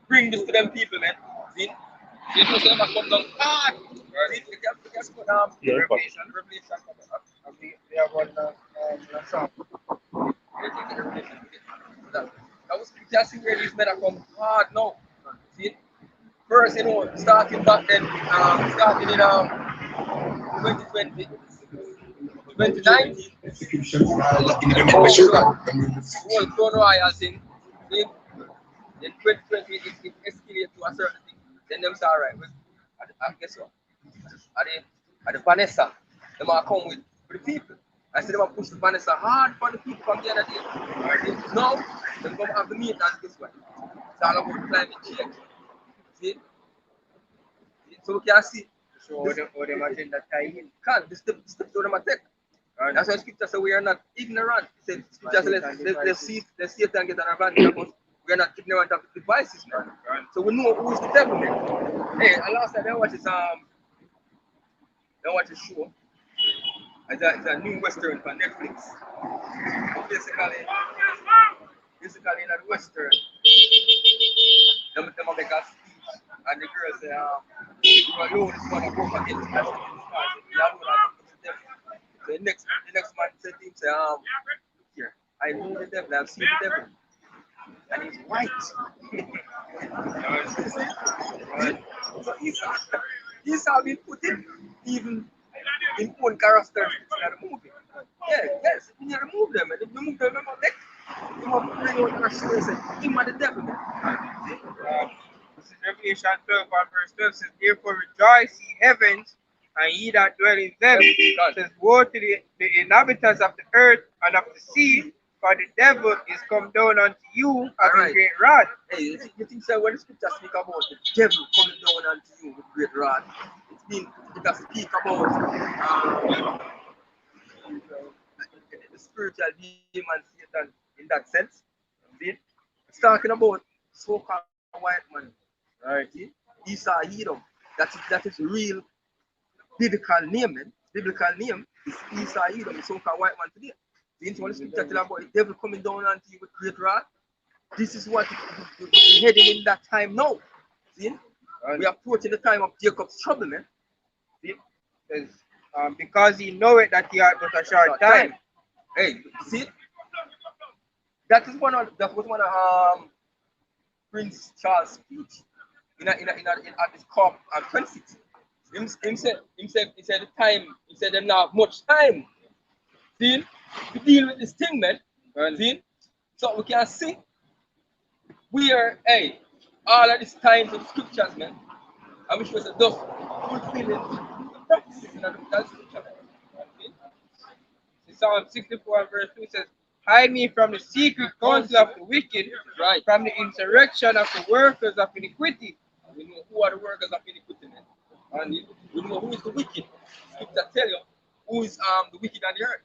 bring this to them people, man. See? See, most of them have come down hard. See, you can put Revelation. We have one song. That was you can see where these men are come hard now. See? First, starting back then, starting in 2020, 2019, whole Crown Royal thing. See? Then 2020 it escalated to a certain thing. Then them say, alright, I guess what? At the Vanessa, them are come with the people. I said them are push the Vanessa hard for the people from the other day. Now, them come have the meet and guess what? It's all about climate change. See? So we can see. So them agenda tie in. Can this step to them attack. That's why scripture says we are not ignorant. It says scripture says let's see it and get an advantage because we are not ignorant of the devices, man. So we know who is the devil, man. Hey, and last time I watched this show. It's a new western on Netflix. Basically in a western, them make a speech and the girl say, you alone is one of work against us. The next man said to him, say, here, I know the devil, I've seen the devil. And he's white. So he's how been put in even in own characters in the movie. Yeah, yes, you need to remove them, and if you remove them, you want to bring out our story and say, him and the devil. This is Revelation 12 and verse 12 says, therefore rejoice ye heavens, and ye that dwell in them. It says, woe to the inhabitants of the earth and of the sea, for the devil is come down unto you having great wrath. Hey, you think so when the scripture speak about the devil coming down unto you with great wrath, it does speak about the spiritual demon Satan in that sense. See? It's talking about so-called white man. Right? See? Esau Edom. That is real biblical name, man. Biblical name is Esau Edom, the so-called white man today. See, when the scripture tell about the devil coming down unto you with great wrath, this is what we're heading in that time now. See? We are approaching the time of Jacob's trouble, man. See? Because he know it that he had but a short time. Hey, see? That was one of Prince Charles' speech at his COP at 26. He said the time, he said them not have much time. See? To deal with this thing, man. See? So we can see we are, hey, all of these times of scriptures, man. I wish was a dust fulfilling the prophecies in that scripture. Psalm 64 and verse 2 says, hide me from the secret counsel of the wicked, right, from the insurrection of the workers of iniquity. We know who are the workers of iniquity, man. And we know who is the wicked. Scripture tell you who is the wicked on the earth.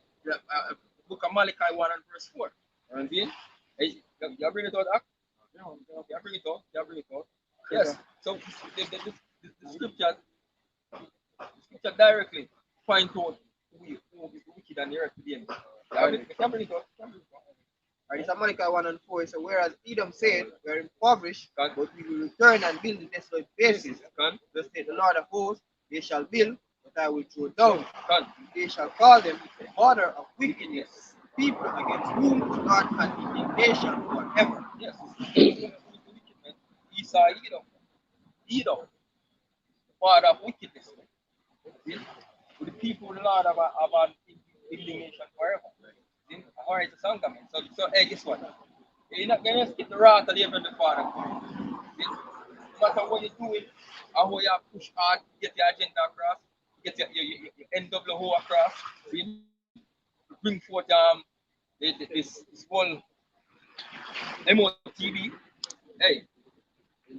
Book of Malachi 1 and verse 4. And then, hey, you bring it out, Ak? You bring it out. Yes. So the scripture directly point out who is the wicked on the earth today. You bring it out. It's a Malachi 1 and 4. So whereas Edom said, we are impoverished, but we will return and build the desolate places. Thus said the Lord of hosts, they shall build, but I will throw down. They shall call them the border of wickedness, people against whom the Lord has indignation forever. Yes. Esau Edom. Edom, the father of wickedness. To the people, the Lord of an indignation forever. All right, it's a song coming. So hey, guess what? You're not going to skip the wrath of the Heavenly Father. No matter what you're doing, or how you push hard, get your agenda across, get your NWO across, bring forth this whole MOTV. Hey, the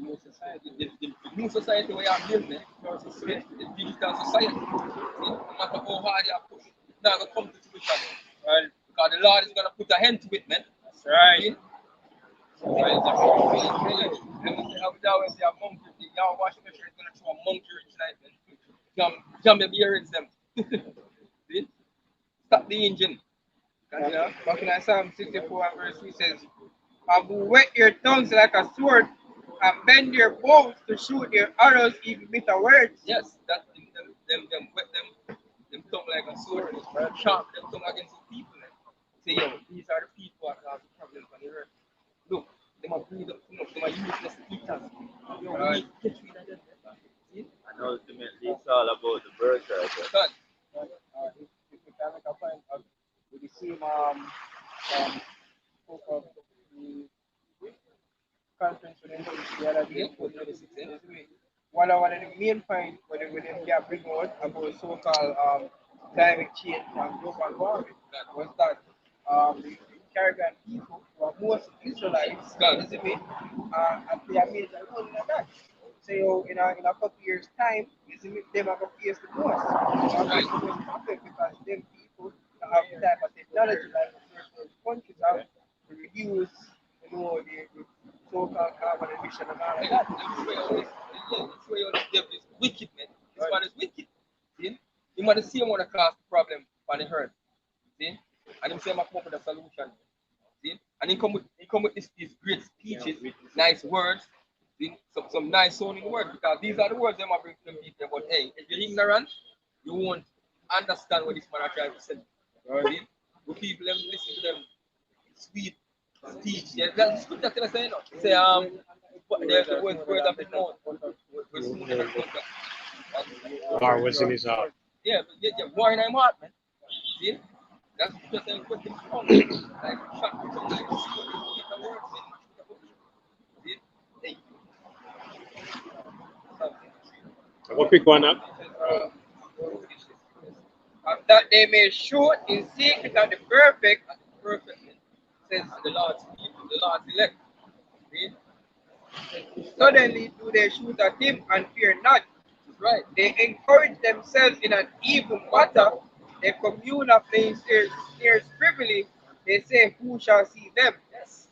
new society where you're building, the digital society. No matter how hard you push, it's not going to come to fruition. Right? Because the Lord is going to put a hand to it, man. That's right. Always say a monkey. Y'all watching the shirt, going to throw a monkey tonight, man. Jump your earrings, them. See? Stop the engine. Back in Psalm 64 and verse 3 says, have wet your tongues like a sword, and bend their bows to shoot their arrows in bitter words. Yes, that them wet them tongue like a sword, sharp them tongue against the people. Say, yo, these are the people that have problems on the earth. Look, they might breed up too much, they might useless eaters. Yo, we need to get rid of them. See? And ultimately, it's all about the birthright. Done. If we can make a point of with the same book of the conference with them the other day. One of the main points when they are bringing out about so-called climate change and global warming was that the Caribbean people who are most Israelites, isn't it? And they are major role in that. So in a couple years time, isn't it, them are going to face the most. Right. Because them people that have the type of technology like certain countries have to reduce, the so-called carbon emission and all of that. This way the devil is wicked, man. This man is wicked. See? He might see him want to cause the problem on the earth. See? And him say him come up with a solution. See? And he come with these great speeches, nice words, see? Some nice sounding words, because these are the words they might bring to them people. But hey, if you're ignorant, you won't understand what this man is trying to say. See? The people them listen to them sweet speech. Yeah, that's the scripture that I say, no. Say the words of the mouth were soon and War was in his heart. yeah, war in my heart, man. See? That's just a quick response. Like, shot with some like, the words, man. See? Hey. I will pick one up. That they may show in secret of the perfect, Says the Lord's people, the Lord's elect. See? suddenly do they shoot at him and fear not. That's right. They encourage themselves in an evil matter. They commune of their snares privily. They say, who shall see them? Yes.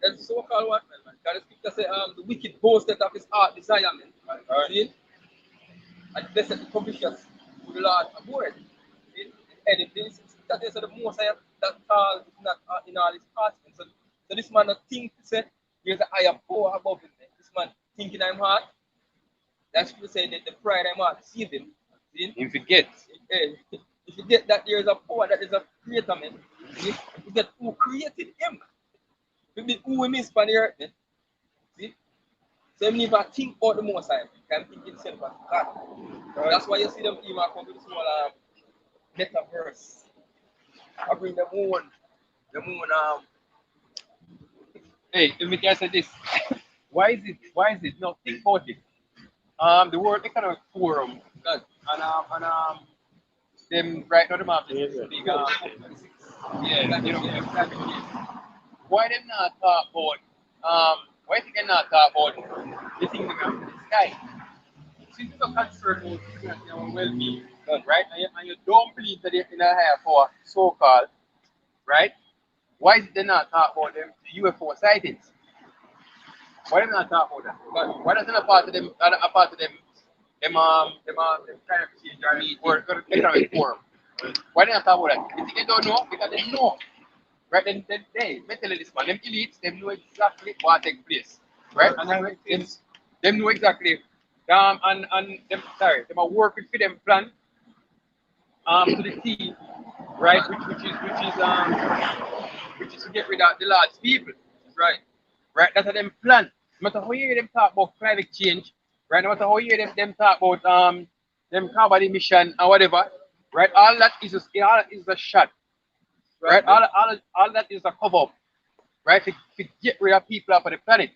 That's so-called what, man? Because the scripture say, the wicked boasted of his heart desire, man. See? And blessed the covetous who the Lord abhorred. See? And if this that is the most high that tall is not in all his heart. So this man not think to say there's a higher power above him. Man. This man thinking I'm hard. That's to say that the pride I'm hard deceive him. See? If you get, If you get that there is a power that is a creator, man. See? You get who created him. You be who we miss on the earth, man. See? So you never think about the most high. You can think himself as God. That's why you see them even come to the small metaverse. I bring the moon. hey, let me just say this. Why is it? No, think about it. The World Economic Forum God. and them right now them have this big yeah, you know, exactly. Why them not talk about why think they not talk about the thing that in the sky? Since you're concerned about people and their well-being, right? And you don't believe that they're in a higher power, so-called, right? Why is it they not talk about them the UFO sightings? Why them not talk about that? But why doesn't a part of them kind of change or economic forum? Why they not talk about that? You think they don't know? Because they know. Right? Then they mentally this man, them elites, them know exactly what takes place. Right? And them know exactly and them them are working for them plan to the T, right? Which is to get rid of the large people. Right. Right? That's how them plan. No matter how you hear them talk about climate change, right? No matter how you hear them talk about them carbon emission and whatever, right? All that is a shot. Right? All that is a cover up, right? To get rid of people off of the planet.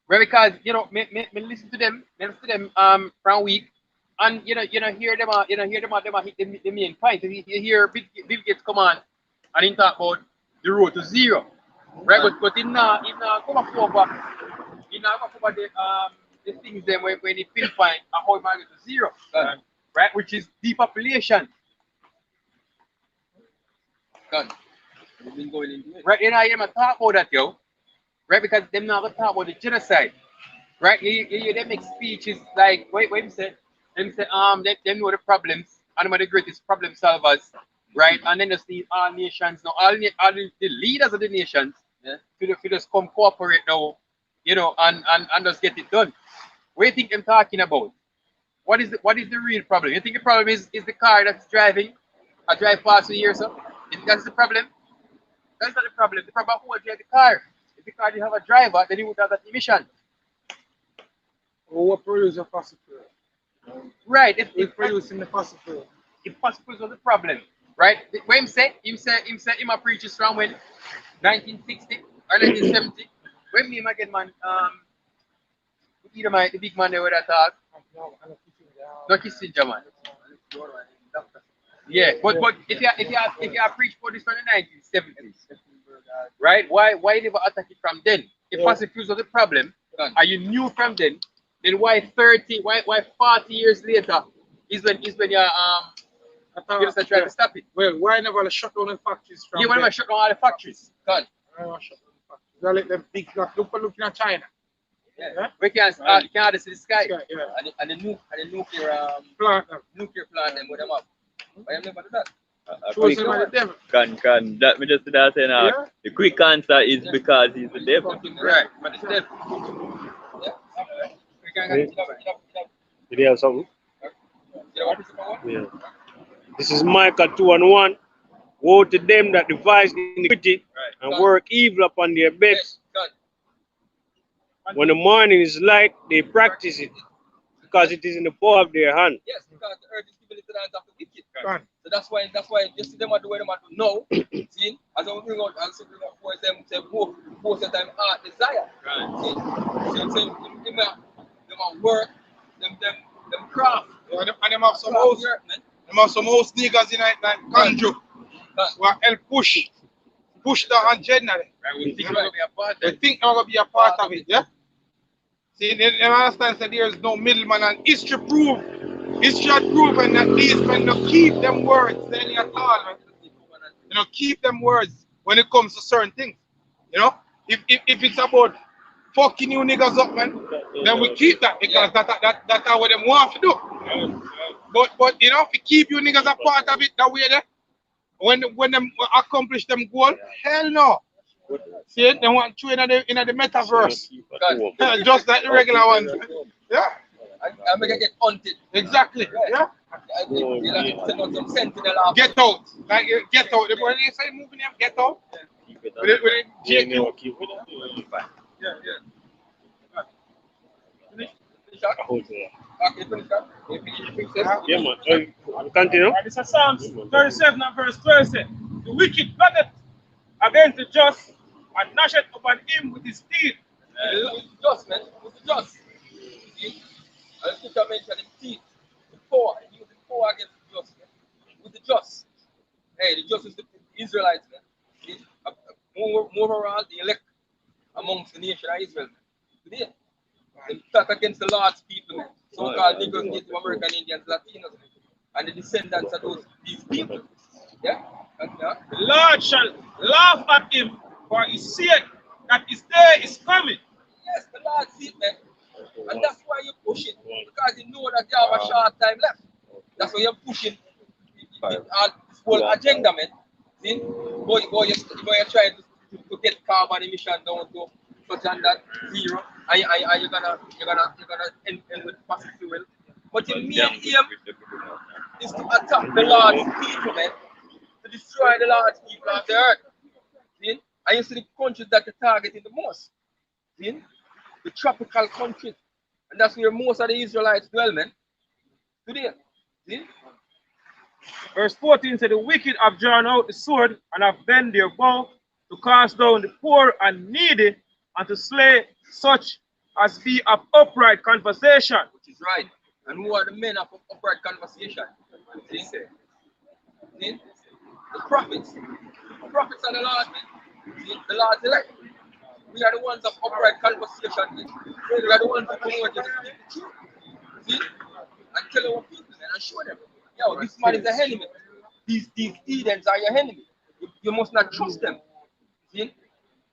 Right? Because me listen to them from a week, and hear them hit the main point. You hear Bill Gates come on and he talk about the road to zero. Right? But he not come up over the things them when he pinpoint how it might get to zero. Right? Which is depopulation. God. We've been going into it. Right, you hear them talk about that, yo. Right, because them not gonna talk about the genocide. Right, you hear them make speeches like, what him say? Them say, them know the problems, and them are the greatest problem solvers. Right, and then just need all nations now, all the leaders of the nations, to just come cooperate now you know, and just get it done. What do you think I'm talking about? What is the real problem? You think the problem is the car that's driving? I drive past you here, so you think that's the problem? That's not the problem. The problem is who drive the car. If the car didn't have a driver, then you would have that emission. What produce a fossil fuel? Right. If producing the fossil fuel. If possible was the problem. Right? What him say him a preach is from when 1960 or 1970. When me again man either my the big man there with that talk. No Kissinger man. Yeah, but if you preach for this from the 1970s, right? Why never attack it from then? If fossil fuels was the problem, and you knew from then why 40 years later is when you just try to stop it? Well, why never shut down the factories from You want to shut down all the factories? God. Why shut down the factories? They let them big looking at China. Yeah. We can't see the sky. Yeah. And the nuclear Plant. nuclear plant them with them up. Why have never do that? Shows them the devil. Can that me just that saying Yeah. the quick answer is because he's the devil. Right, but it's dead. Yeah. We can't get Did you have something? you know what this is about? Yeah. This is Micah 2:1. Woe to them that devise iniquity and work evil upon their beds. God. When the morning is light, they practice it, because it is in the power of their hand. Yes, because the earth is given into the hands of the wicked. Right. So that's why you see them are doing them are to know. See, as I bring out and bring out for them say both of them heart desire. Right. See, so them are work, them craft. Yeah, and them have some house. Work, man. Them have some house niggas in like Kanju. Who help push the agenda. Right, we think we're gonna be a part They of it. think they're gonna be a part of it, yeah? See, they understand that there is no middleman, and history had proven that these men don't keep them words any at all, man. You know, keep them words when it comes to certain things. You know, if it's about fucking you niggas up, man, then we keep that because that's what them want to do. But you know, if we keep you niggas a part of it that way there, when them accomplish them goal, hell no. See, they want to in the metaverse. Just like the regular ones. Yeah. I'm gonna get hunted. Exactly. Yeah. I think you'll have to send out some sentinel off. Get out. Like get out. When they say moving them, get out. With it, JQ. Yeah. Finish that? Okay, finish that. Yeah, man. Continue. This is Psalms 37 and verse 12 says, the wicked plotted against the just and gnasheth upon him with his teeth. With the just, man. With the just. See? I think I mentioned the teeth. The poor. He used the poor against the just, man. With the just. Hey, the just is the Israelites, man. See? Move around the elect amongst the nation of Israel, man. Today. They attack against the Lord's people, man. So-called Negroes, Native American Indians, Latinos, man. And the descendants of these people. Yeah? The Lord shall laugh at him, for he said that his day is coming. Yes, the Lord see it, man. And that's why you push it. Because you know that you have a short time left. That's why you're pushing this whole agenda, man. See? Boy, you're trying to get carbon emission down to such and that zero. And you're gonna end with fossil fuel. But your main aim is to attack the Lord's people, man. To destroy the Lord's people of the earth. See? And you see the countries that you're targeting the most. See? The tropical countries. And that's where most of the Israelites dwell, man. Today. See? Verse 14 said, the wicked have drawn out the sword and have bent their bow to cast down the poor and needy and to slay such as be of upright conversation. Which is right. And who are the men of upright conversation? See? See? The prophets. The prophets are the Lord, man. See? The Lord's elect. We are the ones of upright conversation, man. We are the ones who know what to speak the truth. See? And tell our people, man, and show them. Yo, this man is the enemy. These heathens are your enemy. You must not trust them. See?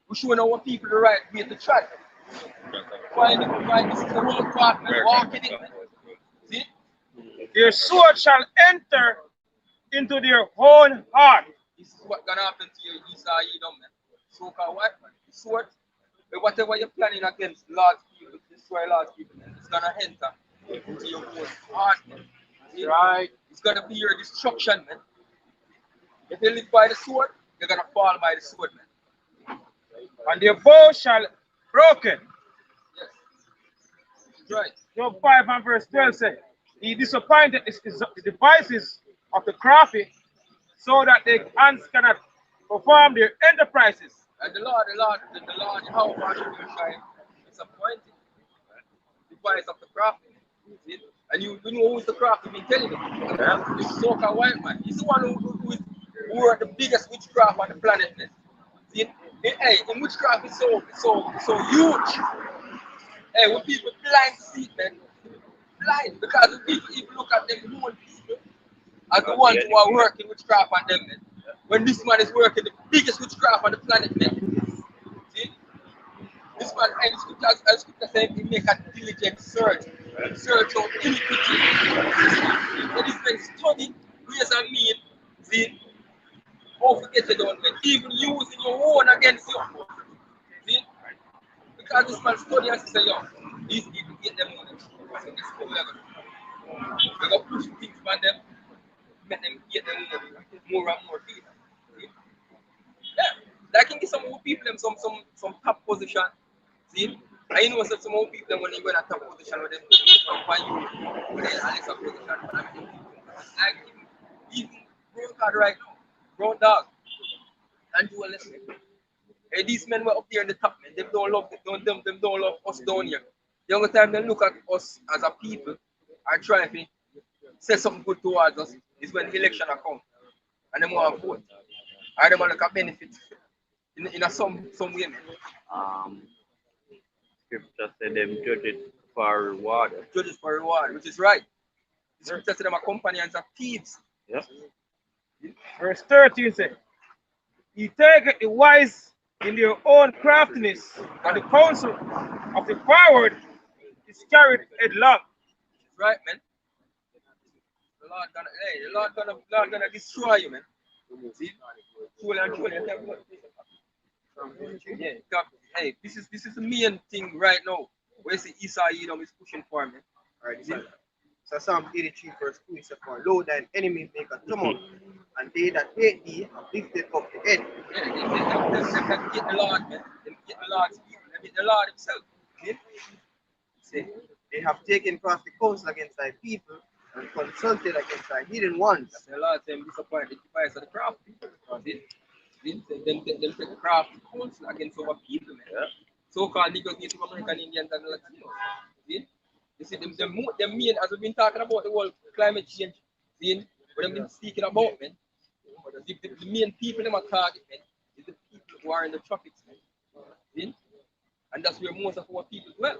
We're showing our people the right way to tread. Find this is the road path, man. Walk in it, man. See? Their sword shall enter into their own heart. This is what's gonna happen to you, Esau, Edom, man. So-called white man. The sword But whatever you're planning against Lord's people, destroy Lord's people, man, it's gonna enter into your own heart, man. See? Right. It's gonna be your destruction, man. If you live by the sword, you're gonna fall by the sword, man. And their bow shall broken. Yes. That's right. Job 5 and verse 12 says, he disappointed the devices of the crafty so that their hands cannot perform their enterprises. And the Lord, how far should you shine? Disappointed. The device of the craft. See? And you know who's the craft you've been telling me. The so-called white man. He's the one who are the biggest witchcraft on the planet, man. See? Hey, in witchcraft is so huge. Hey, when people blind to see it, man. Blind. Because when people even look at them human people as the ones who are working witchcraft on them, man. When this man is working the biggest witchcraft on the planet, man. See? This man, and the scripture said he make a diligent search out iniquity. And this man study ways and mean, see? Don't forget you don't, man. Even using your own against you. See? Because this man study and say, yo, these people get them money. So this is what we're going to push things on them, make them get them more and more people. Yeah, I can get some more people in some top position. See, I know some more people when they go in a top position with them, when you in a lesser position. But I mean, like even Brown Card right now, Brown Dog, and you are listening. Hey, these men were up there in the top, man. They don't love us down here. The only time they look at us as a people and try to say something good towards us is when the election comes and they want to vote. And they want to look at benefits in some way, man. Scripture said them judge it for reward. Judge it for reward, which is right. The scripture said them are companions of thieves. Yeah. Verse 13 says, he taketh the wise in their own craftiness, and the counsel of the forward is carried headlong. Right, man. The Lord gonna destroy you, man. See? Yeah, hey, this is the main thing right now. Where you see Esau Edom is pushing for me. Alright, so Psalm 83 verse 2 says, for lo, thine enemy make a tumult, and they that hate thee have lifted up the head. Yeah, they get the Lord, man. They get the Lord's people. They get the Lord himself. See, they have taken crafty counsel against thy people, and consulted against thy hidden ones. The Lord said, disappointed the device of the craft people. Them take the craft counsel against our people, man. Yeah. So-called Negroes, Native American Indians, and Latinos. See? You see, them mean, as we've been talking about the whole climate change, see, what they've been speaking about, man. The main people them are target, man, is the people who are in the tropics, man. See? And that's where most of our people dwell.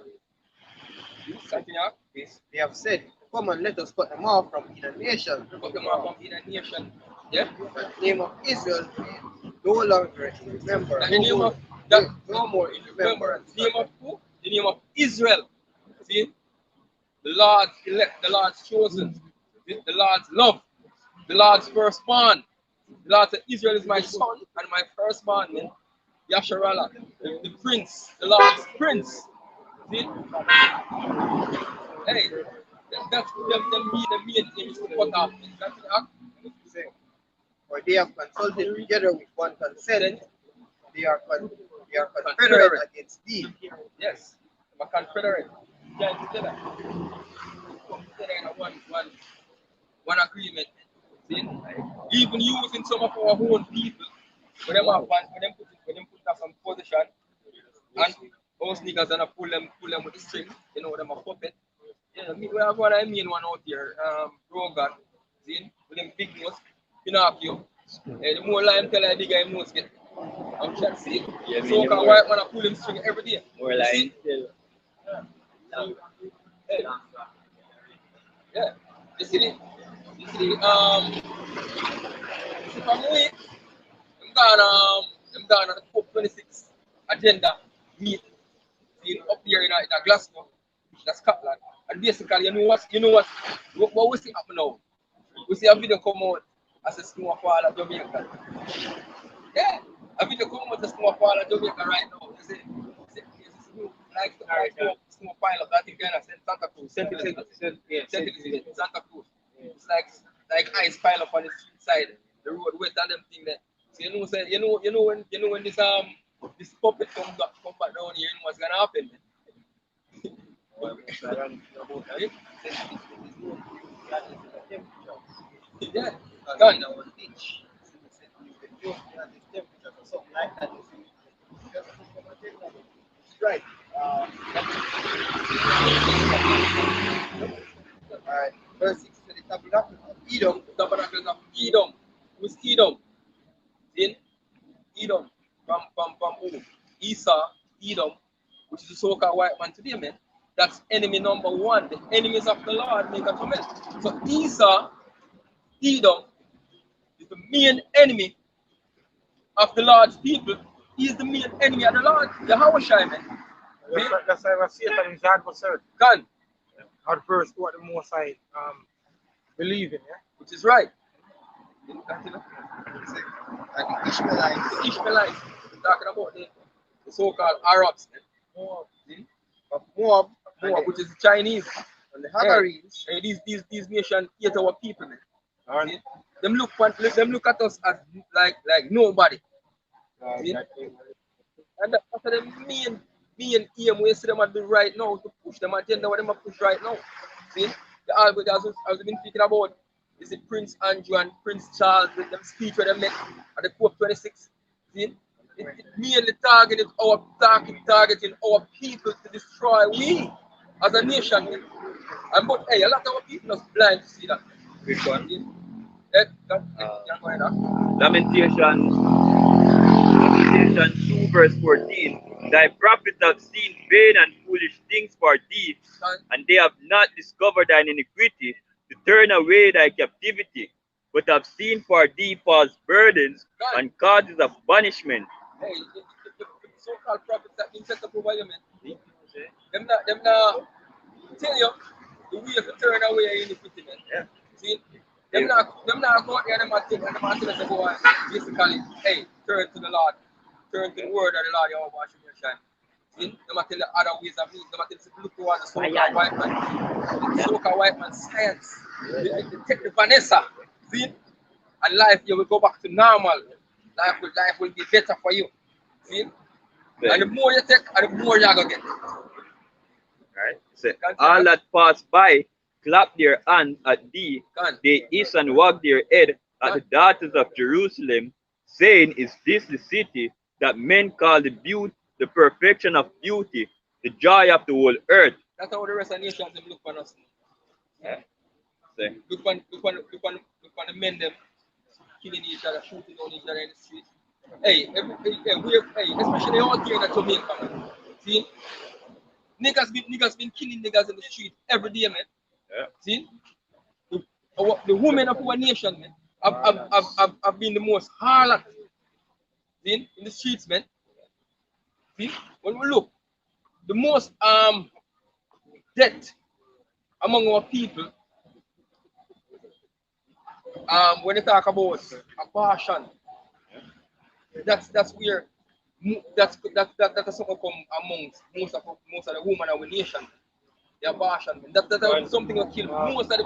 Continue. Yes, they have said, come and let us cut them off from the nation. Cut them off from the nation. Yeah? The name of Israel no longer in remembrance. The name of no more in remembrance. The name of who? The name of Israel. See? The Lord's elect, the Lord's chosen, the Lord's love, the Lord's firstborn. The Lord said, Israel is my son and my firstborn, man. Yasharallah, the prince, the Lord's prince. See? Hey, that's the main thing to put up. For they have consulted together with one consent. They are confederate against thee. Yes, I'm a confederate. Yeah, together. Come together in one agreement. See? Even using some of our own people, when them put us some position, and those niggas gonna pull them with the string, you know, them a puppet. Yeah, we have one one out here, Rogan, see, with them big nose, Pinocchio. The more line tell the bigger him nose get. I'm trying to see. Yeah, so can white man pull him string every day. More line still. Yeah. You see, from way, I'm gone on the COP26 agenda meet up here in Glasgow, that's Scotland. And basically, you know what we see happen now? We see a video come out as a snowfall at Jamaica. Yeah, a video come out as a snowfall at Jamaica right now. You see small pile of that thing kind of Santa Cruz. Santa Cruz. It's like ice pile up on the street side, the road wet and them thing there. So you know when this puppet come back down here, you know what's gonna happen. Yeah, done. Right. Alright, verse 6 to the tabernacle of Edom. Tabernacle of Edom. Who's Edom? In Edom. From who? Esau, Edom, which is the so-called white man today, man. That's enemy number one. The enemies of the Lord make a comment. So Esau, Edom, is the main enemy of the Lord's people. He is the main enemy of the Lord. Yahweh Shai, man. That's why I see it in his adversary. Gone. At first, what the Most High believe in, yeah? Which is right. And the Ishmaelites. The Ishmaelites. We're talking about the so-called Arabs. Of Moab, Which is the Chinese. and the Hagarenes. Hey, these nations hate our people, man. And See? Them look at us as like nobody. See? And that's the main aim we see them at do right now, to push them agenda what them push right now. See? The Albert as we've been speaking about is it Prince Andrew and Prince Charles with them speech where they met at the COP26. See? It mainly targeting our people to destroy we as a nation. And but hey, a lot of our people are blind to see that. Which one? Lamentation 2 verse 14. Thy prophets have seen vain and foolish things for thee, and they have not discovered thine iniquity to turn away thy captivity, but have seen for thee false burdens and causes of banishment. Hey, the so-called prophets that been set up over you, man. Them not tell you the way to turn away your iniquity, man. Yeah. See? Them not go out there and them not tell us about basically, hey, turn to the Lord. Turn to the word of the Lord, your wash your shine. See? Them not tell you other ways of me. Them not tell you look toward the so-called white man. The so-called white man science. They take the Vanessa. See? And life you will go back to normal. Life will be better for you. See? Yeah. And the more you take, and the more you're going to get. Right? So, all that pass by clap their hands at thee, they hiss and wag their head at the daughters of Jerusalem, saying, Is this the city that men call the beauty, the perfection of beauty, the joy of the whole earth? That's how the rest of the nations look for us. Yeah. So, Look on the men them killing each other, shooting on each other in the street. Hey, especially out here in Jamaica, man. See? Niggas been killing niggas in the street every day, man. yeah. See? The women of our nation, man, have been the most harlot. See? In the streets, man. See? When we look, the most death among our people, when they talk about abortion, that's where that's something come amongst most of the women of our nation. The abortion, that's something that kill most of the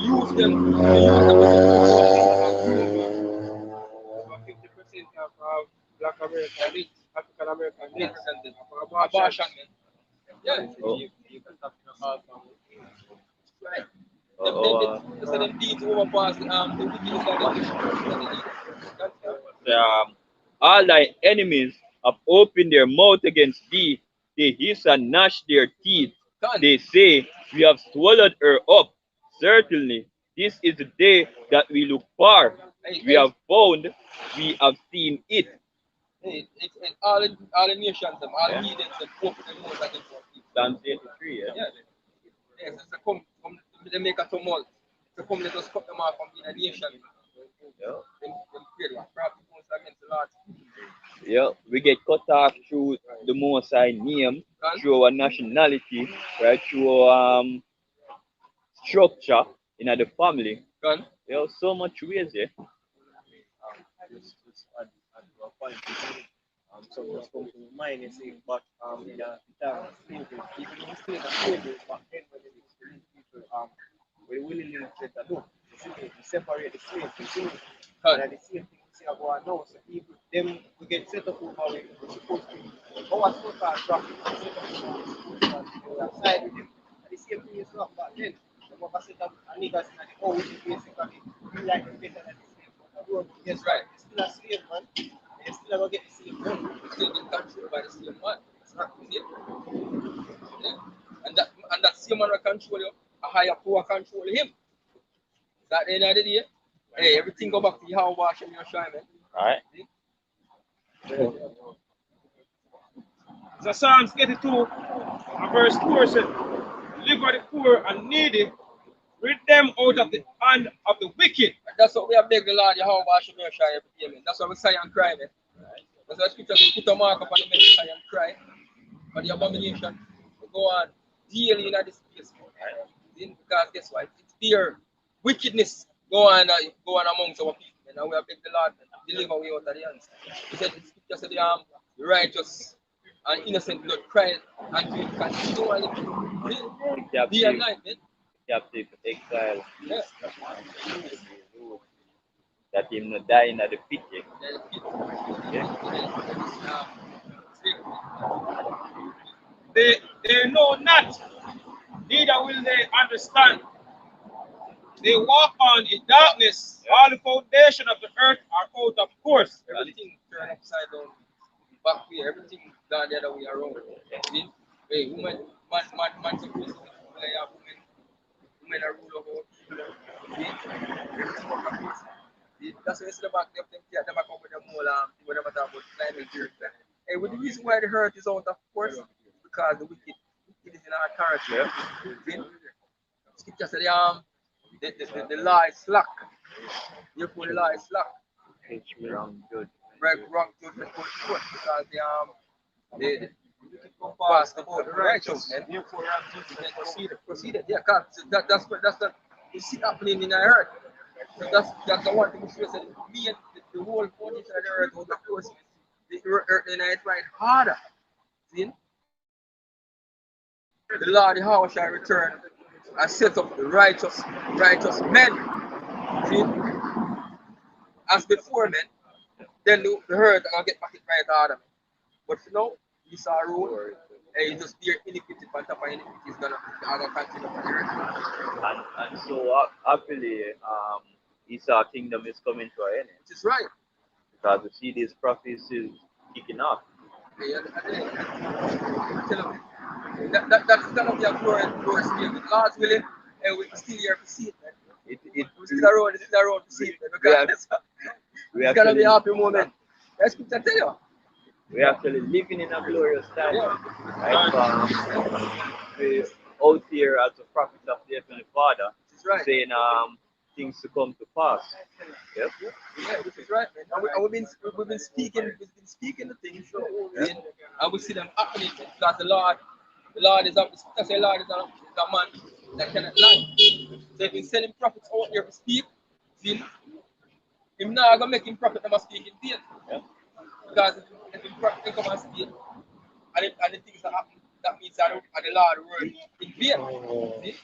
youth them. about 50% of Black American, African American Yes. abortion. Abortion, man. Yeah. Oh. Right. Oh, Them deeds overpass the wickedness that all thy enemies have opened their mouth against thee. They hiss and gnash their teeth. They say, We have swallowed her up. Certainly, this is the day that we look for. We have found, we have seen it. Hey, it's all the nations, them, all the heathens, them open their mouth against our people. Psalm 83, yeah. Yeah. Yes, it's a come, they make a tumult. To come, let us cut them off from being a nation. Yeah. Them pray, they are proud against the Lord. Yeah, we get cut off through the Most High name, through our nationality, right? Through structure in the family. Gone. There are so much ways, yeah. something that's come to mind, you see, but in the time of slavery, even in the state of slavery, back then when they experienced people, we willingly let that do. You separate the slaves, you see, and at the same thing, you see, I go on now, so people, them, we get set up over where we're supposed to be. Our so-called traffic, we set up over we are side with them. And the same thing is not back then. The mother set up a niggas in the house, which is basically, we like them better than the slaves. But yes, right, it's still a slave, man. You still never get the same money. You still get controlled by the same man. It's not the same. Yeah. And that same man will control you, a higher power control him. At the end of the day, hey, everything go back to your how wash and your shine, man. Alright. So Psalms 82, verse 4 says, deliver the poor and needy, rid them out of the hand of the wicked. And that's what we have begged the Lord, your how wash and your shine every day, man. That's why we say and cry, man. That's why scripture says, put a mark upon the men who say and cry. But the abomination will go on daily in this place, man. Because guess what? It's their wickedness go on amongst our people, and we have begged the Lord to deliver we out of the hands. He said, the scripture said, the righteous and innocent blood cry until it continually day and night, man. Captive exile. Yeah. That him not die in the pit. They know not, neither will they understand. They walk on in darkness. All the foundation of the earth are out of course. Everything turned upside down, back here, everything gone the other way around. See? Hey, man supposed to play up, women are rule over people. See? Everything work like this. See? That's why it's the back, them come with them whole when they talk about climate change. Hey, with the reason why the earth is out of course, because the wicked is in our character. See? Scripture said, the law is slack. Therefore, the law is slack. Wrong judge. Wrong judgment because they pass about the righteous. And therefore, wrong judgment proceeded. Yeah, that's what you see happening in the earth. So that's the one thing we said. Me and the whole foundation of the earth, of course, the earth in it right harder. See? The Lord Yahweh shall return and set up the righteous men. See? As before, men, then the earth and get back it right order. But you know, you saw a rule, and you just bear iniquity on top of iniquity is gonna continue on the earth. And so happily, Esau kingdom is coming to an end. Which is right. Because we see these prophecies kicking off. Yeah, that's gonna be a glorious day. With God's willing, and we're still here to see it, man. We're still around to see it, man. Because it's gonna be a happy moment. That's what I tell you. We're actually living in a glorious time. Yeah. Right? Out here as a prophet of the Heavenly Father, right. Saying things to come to pass. Yep. Yeah, which is right, man. And we've been speaking the things, and we see them happening because the Lord is up. The Lord is a man that cannot lie. So if he's sending prophets out here to speak, see, him not gonna make him prophet never speak in vain. Yeah. Because if him prophet come and speak, and the things that happen, that means that the Lord word in vain. See?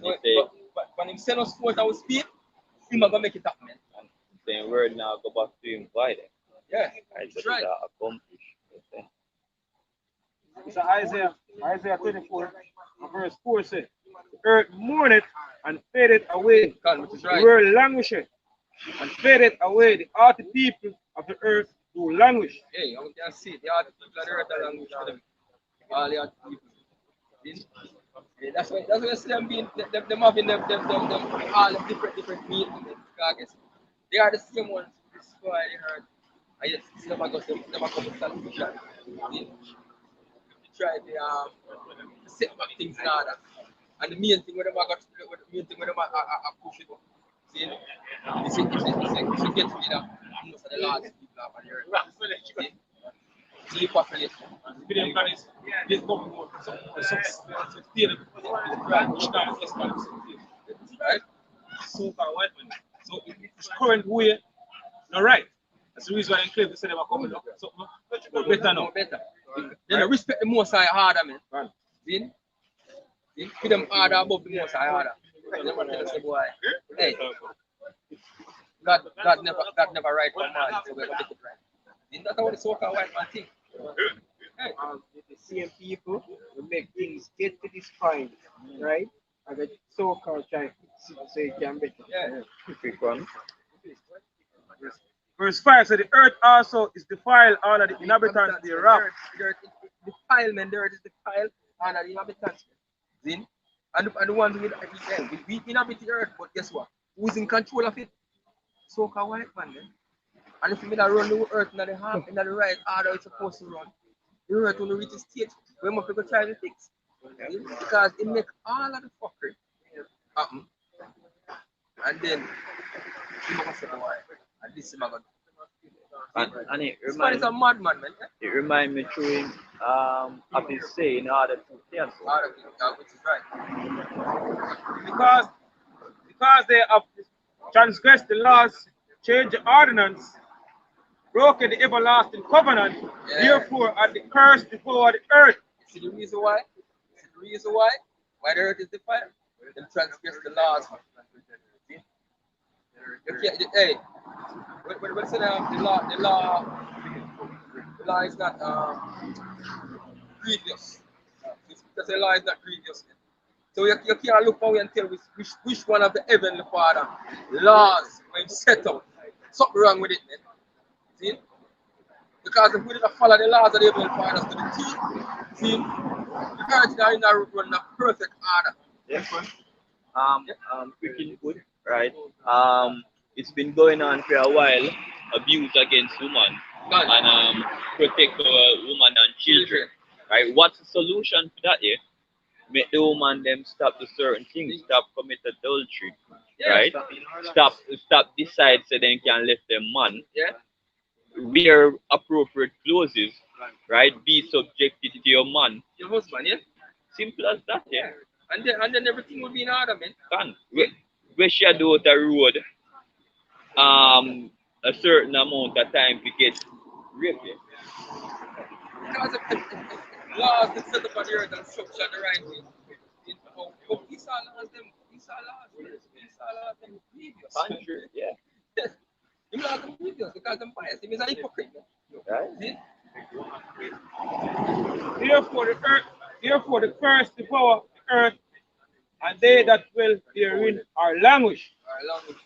So, but when him send us forth and we speak, him not gonna make it happen, man. And the word now go back to him void. Yeah, Right, that's right. Accomplished. So Isaiah 24, verse 4 says, the earth mourneth and fadeth away. Which is right. The world languisheth and fadeth away. The hearty people of the earth do languish. Hey, you can see the hearty people of the earth are language for them. All the hearty people. Yeah, that's why I see them being them having them all the different meanings. Because they are the same ones who destroy the earth. And yet it's never got them come salvation. Try to set back things in order. And the main thing where them are pushing up. See, it's to get together most of the large people up on the earth. See, population. This government right? So it's current way, not right. That's the reason why in Cliff they say they were coming up. So, better now. Better. They don't respect the Most High harder, man. Right. See? See? Put them harder above the Most High harder. Never tell us the boy, hey, God never right for man, so we're gonna make it right. See? That's how the so-called white man think. Hey. The same people will make things get to this point, right? And the so-called try to fix it so it can better. Yeah. Quick one. Verse 5 says, the earth also is defiled, all of the inhabitants thereof. Defilement, the earth is defiled, and the inhabitants. See? And the ones we inhabit the earth, but guess what? Who's in control of it? So-called white man, man. And if you run the earth in the half, in the right order it's supposed to run, the earth will reach a stage where more people try to fix. See? Because it makes all of the fuckery happen. And then, you must say, why? And this is my God. And it This man is a madman, man. it remind me through him of his say in order to cancel. Which is right. Because they have transgressed the laws, changed the ordinance, broken the everlasting covenant, therefore are the curse before the earth. See the reason why? See the reason why? Why the earth is defiled? They transgress the laws. See? Hey, what's the law is not grievous. Because the law is not grievous. So you can't look away and tell which one of the Heavenly Father laws when set up. Something wrong with it, man. See? Because if we didn't follow the laws of the Heavenly Father to the T, see, the earth is not run a perfect order. Yes, quick input, right? It's been going on for a while, abuse against women and protect women and children, right? What's the solution to that? Yeah, make the woman them stop the certain things, stop commit adultery, right? Stop decide so they can left them man. Yeah. Wear appropriate clothes, right? Be subjected to your man. Your husband, yeah. Simple as that, yeah. And then everything will be in order, man. Can we should do the road a certain amount of time to get raped. Because if laws that set up on the earth and structure the right way. But Esau laws them previous. Country, yeah. Him laws them previous because them biased. Him is a hypocrite. Right. See? Therefore the curse devour the earth, and they that dwell therein are languished. Our language.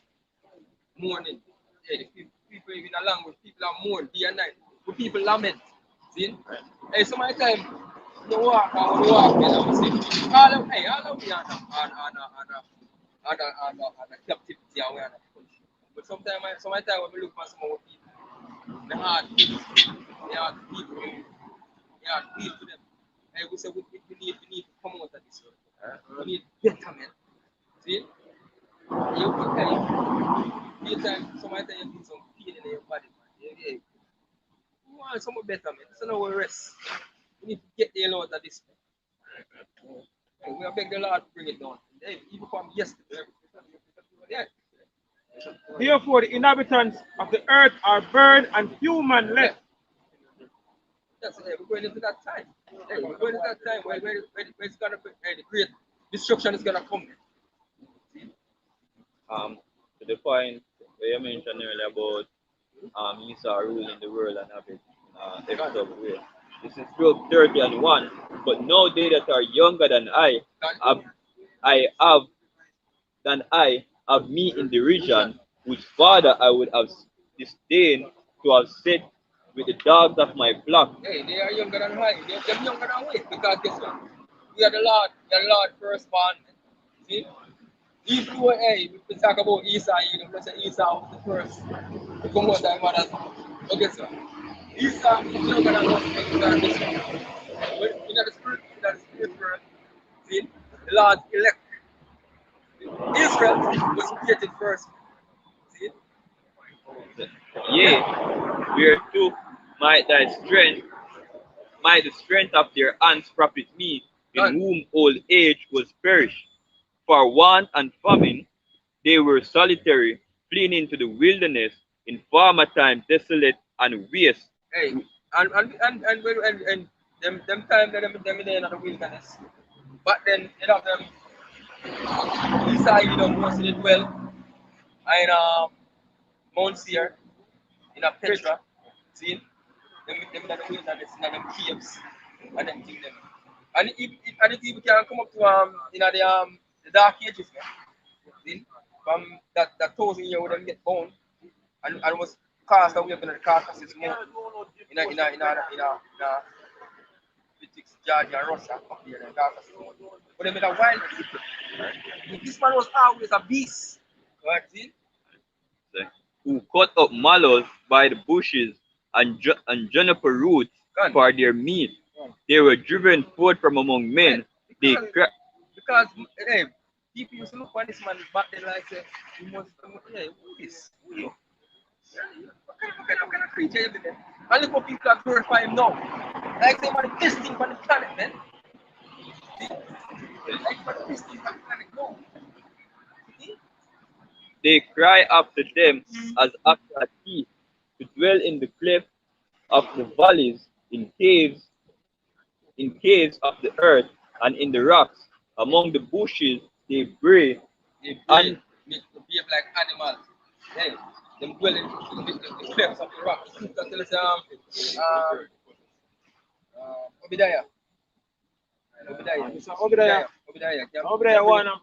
Mourning. Yeah, the people in a language, people are mourn day and night. The people lament. See? Hey, so my time, you walk and we walk, and I say, all of me on the captivity and we are on the country. But sometimes when we look for some of people, the hard people, to them. Hey, we say we need to come out of this. We need betterment. See? You sometimes you feel some pain in your body, man. You want some betterment. So now we rest. We need to get the hell out of this. Hey, we beg the Lord to bring it down. Hey, even from yesterday. Yeah. Therefore the inhabitants of the earth are burned and few men left. Yes, hey, we're going into that time. Hey, we're going into that time where it's gonna be the great destruction is gonna come. To the point where you mentioned earlier about Esau ruling the world and having episode way. This is Job 30:1. But no they that are younger than I have me in the region, which father I would have disdained to have set with the dogs of my flock. Hey, they are younger than I. They're younger than we. Because guess what? We are the Lord firstborn. See? Even though, hey, we talk about Esau, you know, say Esau was the first to come out of my mother's house. But guess what? Esau is younger than us because this one. But in the spirit world, see, the Lord elect. Israel was created first. See? Yea, whereto might the strength of their hands profit me, in whom old age was perished. For want and famine they were solitary, fleeing into the wilderness, in former time desolate and waste. Hey, and them time that them in the wilderness. But then you know them decided on most of it well in Mount Seir, in a Petra, see them in the wilderness, in them caves, and them thing them. And it even can come up to the dark ages, man. See? From that 1,000 year would them get born and was cast away from the Caucasus Mountain in British Georgia and Russia up here in the Caucasus Mountain. But they made a wild people. This man was always a beast. Right? See? Who cut up mallows by the bushes and juniper roots for their meat. They were driven forth from among men. Because hey, people used to look on this man back then like say, you must hey, who is this? Who? What kind of creature is it? And look what people are glorifying him now. Like say man the best thing on the planet, man. See? Like man the best thing on the planet now. They cry after them as after a thief, to dwell in the cleft of the valleys, in caves of the earth, and in the rocks, among the bushes they bray. And behave like animals. Hey, them dwell in the clefts of the rocks. That's Obadiah. Obadiah 1 and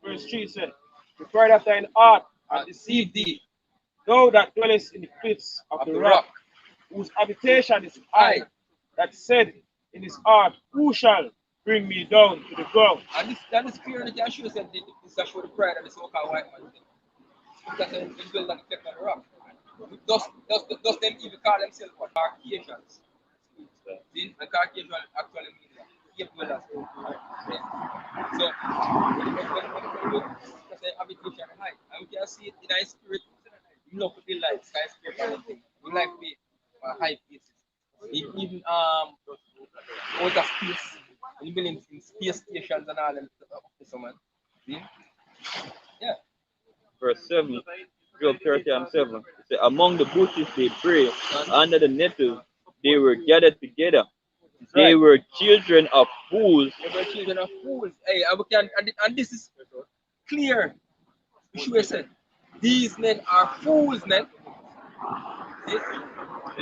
verse 3 said, "We cried after thine heart and deceived thee, thou that dwellest in the cliffs of the rock, whose habitation is high, that said in his heart, who shall bring me down to the ground?" And that is clear that Joshua said this is show the pride of the so-called white man. Because they build on the cliff of the rock. Does them even call themselves what? Caucasians. See? And Caucasian actually means cave dwellers. So, when you look at the habitation high, and we can see it in our spirit, you know, we like skyscraper. We like to be high places. Even outer space, we building in space stations and all them so man. See? Yeah. Verse 7, Job 30 and 7. It says, among the bushes they bray, under the nettles they were gathered together. They were children of fools. They were children of fools. Hey, and this is clear. Yeshua said, these men are fools, men. See?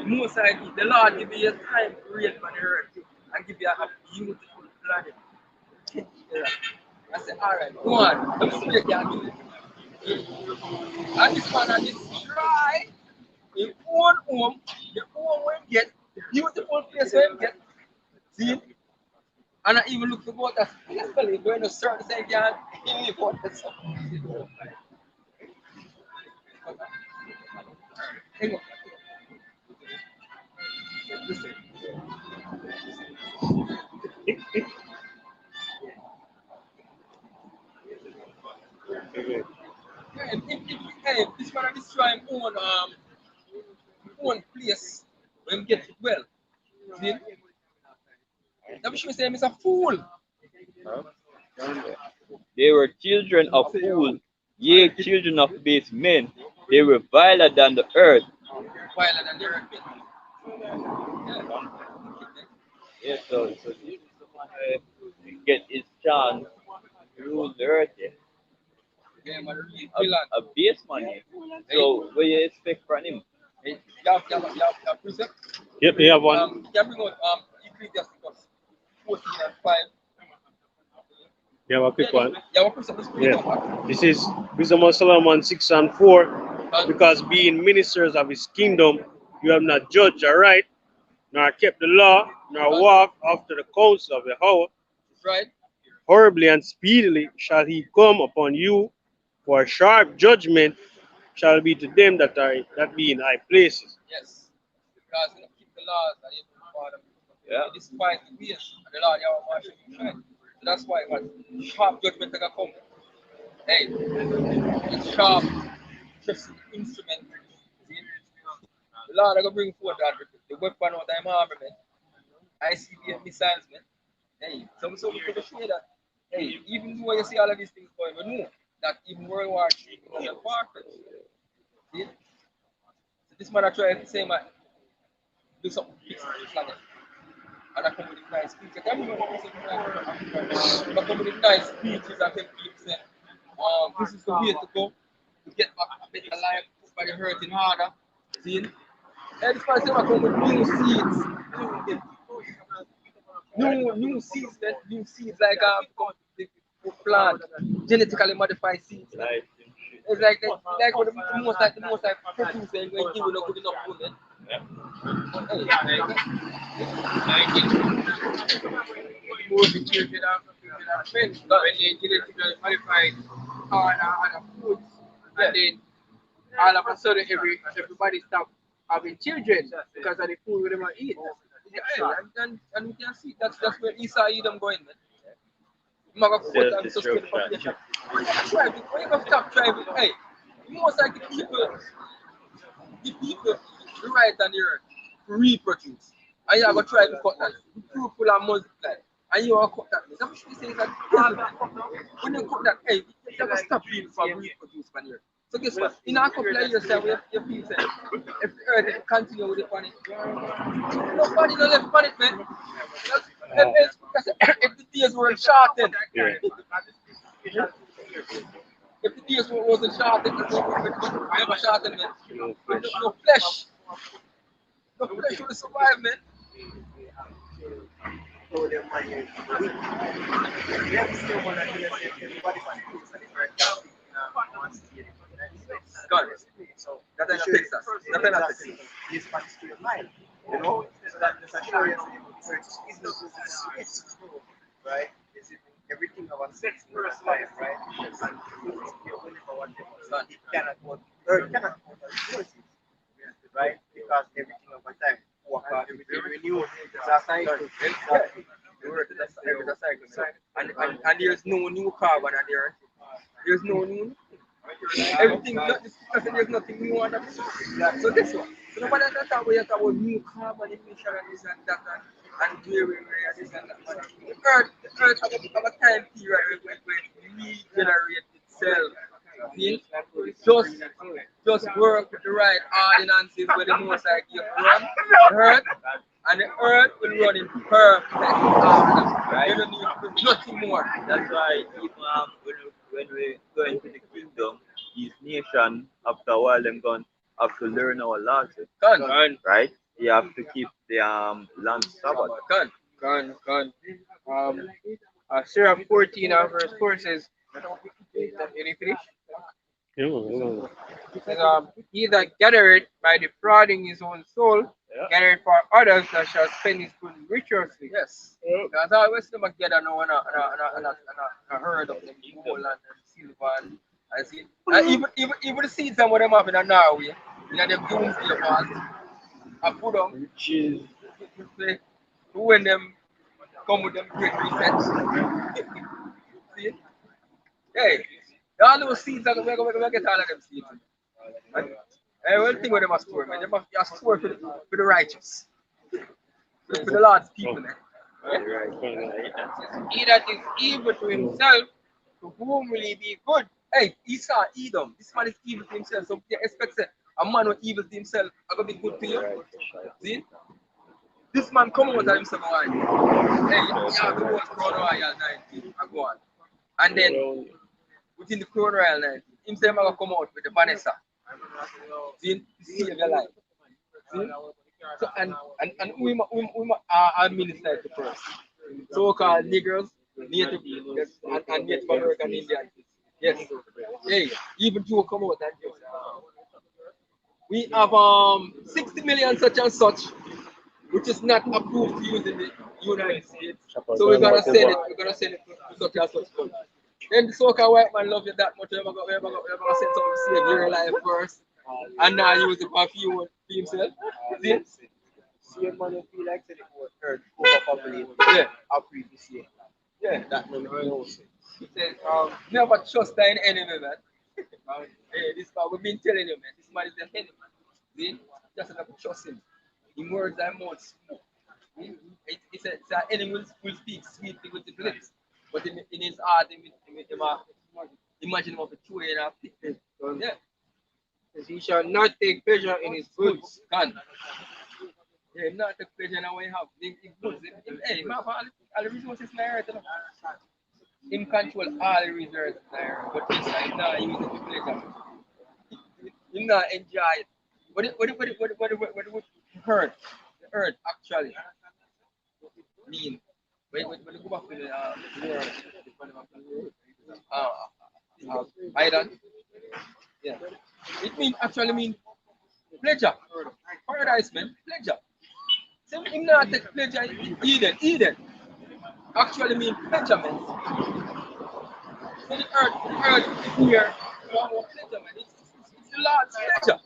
Most likely, the Lord give you a time to reign on the earth and give you a beautiful planet. I said, all right, go on. Let me see what you can do. And this man and this try his own home, the home where he get, the beautiful place where he get. See? And I even look for about that peacefully going to certain things and he live for that stuff. If this man destroy his own place when he gets it well. See? That should say him is a fool. They were children of fools, yea, children of base men. They were viler than the earth. Viler than the earth. Yeah, so Jesus get his chance to rule the earth. Yeah, man, a base man. So what do you expect from him? You have precept? Yep, we have one. You bring out Ecclesiasticus 14 and 5. You have a quick one. Yeah, what precept is This is Wisdom of Solomon 6 and 4. Because being ministers of his kingdom, you have not judged aright, nor kept the law, nor walked after the counsel of Yahweh. Right. Horribly and speedily shall he come upon you, for sharp judgment shall be to them that be in high places. Yes. Because you keep the laws that you Father. Yeah. Despite the ways of the Lord Yahweh shall shine. So that's why what sharp judgment that come. Hey, it's sharp just instrument. See? The Lord are gonna bring forth that the weapon of time armament. ICBM missiles, man. Hey, some people could show that. Hey, even though you see all of these things going, we know that even World War III was a warfare. See? this man I try to say, man, do something fix the planet. And I come with nice speeches. I can't remember what I said, but come with nice speeches and then people say, this is the way to go to get back a better life, everybody hurting harder. See? And this man said, I come with new seeds. New seeds, man. New seeds like plant, genetically modified seeds. Man. It's like what the most like produce and when give you not good enough food, man. Most the children are friends when they genetically modified other foods, and then all of a sudden everybody stop having children because of the food we them eat. Yeah, and we can see that's where Esau Edom going, man. Maga foot and sustain population. When you stop driving, hey, most like the people the right and the earth to reproduce. And you are going to try to cut that. The fruitful and multiply. And you are going to cut that. That's what she says that when you cut that, hey, you're going to stop people from reproduce on the earth. So guess what? In a couple of years, you feel say, if the earth continue with the planet, nobody no left planet, man. If the days were shortened, if the days wasn't shortened, never shortened, man. No flesh would survive, man. God, that's in Texas. That's in Texas. This man is still alive, you know, so that just assure you, it's right? Is it everything about sex in this life, right? And it cannot go, earth cannot go to resources, right? Because everything over time, work out, everything renewed, it's a cycle. And there's no new carbon on the earth. There's no new. Everything, there's nothing new on that. So this one. So nobody talk about new carbon emission and this and that and where this and that. The earth have a time period when it regenerates itself. Just work with the right ordinances where the most like you run the earth, and the earth will run in perfect order. Right? You don't need to do nothing more. That's why even when we go into the kingdom, these nations after a while them gone have to learn our laws. Right? You have to keep the land Sabbath. Surah 14 verse 4 says, any finish? It says, he that gathereth by defrauding his own soul, gathereth for others that shall spend his food righteously. Yes. Because I always them together now and I heard of them gold and silver and I see. Even the seeds and what them have in Norway, in them doomsday walls, I put them, which is when them come with them great resets. See? Hey, all those seeds are going to get all of them seeds. I will think what they must store, man. They must store for the righteous. For the Lord's people, man. He that is evil to himself, to whom will he be good? Hey, Esau, Edom. This man is evil to himself. So you expect a man who evil to himself are going to be good to you. See? This man come out of himself. Hey, yeah, the whole Crown Royal 19. I go on. And then, within the Crown Royal 19, himself going to come out with the Vanessa. See? To save your life. See? So, and we are minister to first. So-called niggers, Native and Native American Indians. Yes. Hey, even Joe come out and just. We have 60 million such and such, which is not approved to use in the United States. So we're gonna send it. We're gonna send it to such and such country. Then the so-called white man love you that much. We're gonna send something to save your life first, and now use it for himself. See? See, man, you feel like the whole earth overpopulated. Yeah. Previous year. Yeah. That no knows. He says, never trust thine enemy, man. Hey, this man, we've been telling you, man. This man is the enemy. See? Just never trust him. In words and mouths. It's an enemy will speak sweetly with his lips, but in his heart, imagine him of the true and of the yeah. He shall not take pleasure in his goods. Can. Yeah, not take pleasure in what you have. The goods. Hey, man, all the resources in the earth. Him control all the resources in the earth. But this time, nah, use it for pleasure. Him not enjoy it. What hurt? The earth actually mean. When you go back to the island, yeah, it mean actually mean pleasure. Paradise, man, pleasure. So him not take pleasure in Eden. Eden actually mean pleasure, man. So the earth here, you have a pleasure, man. It's the Lord's pleasure.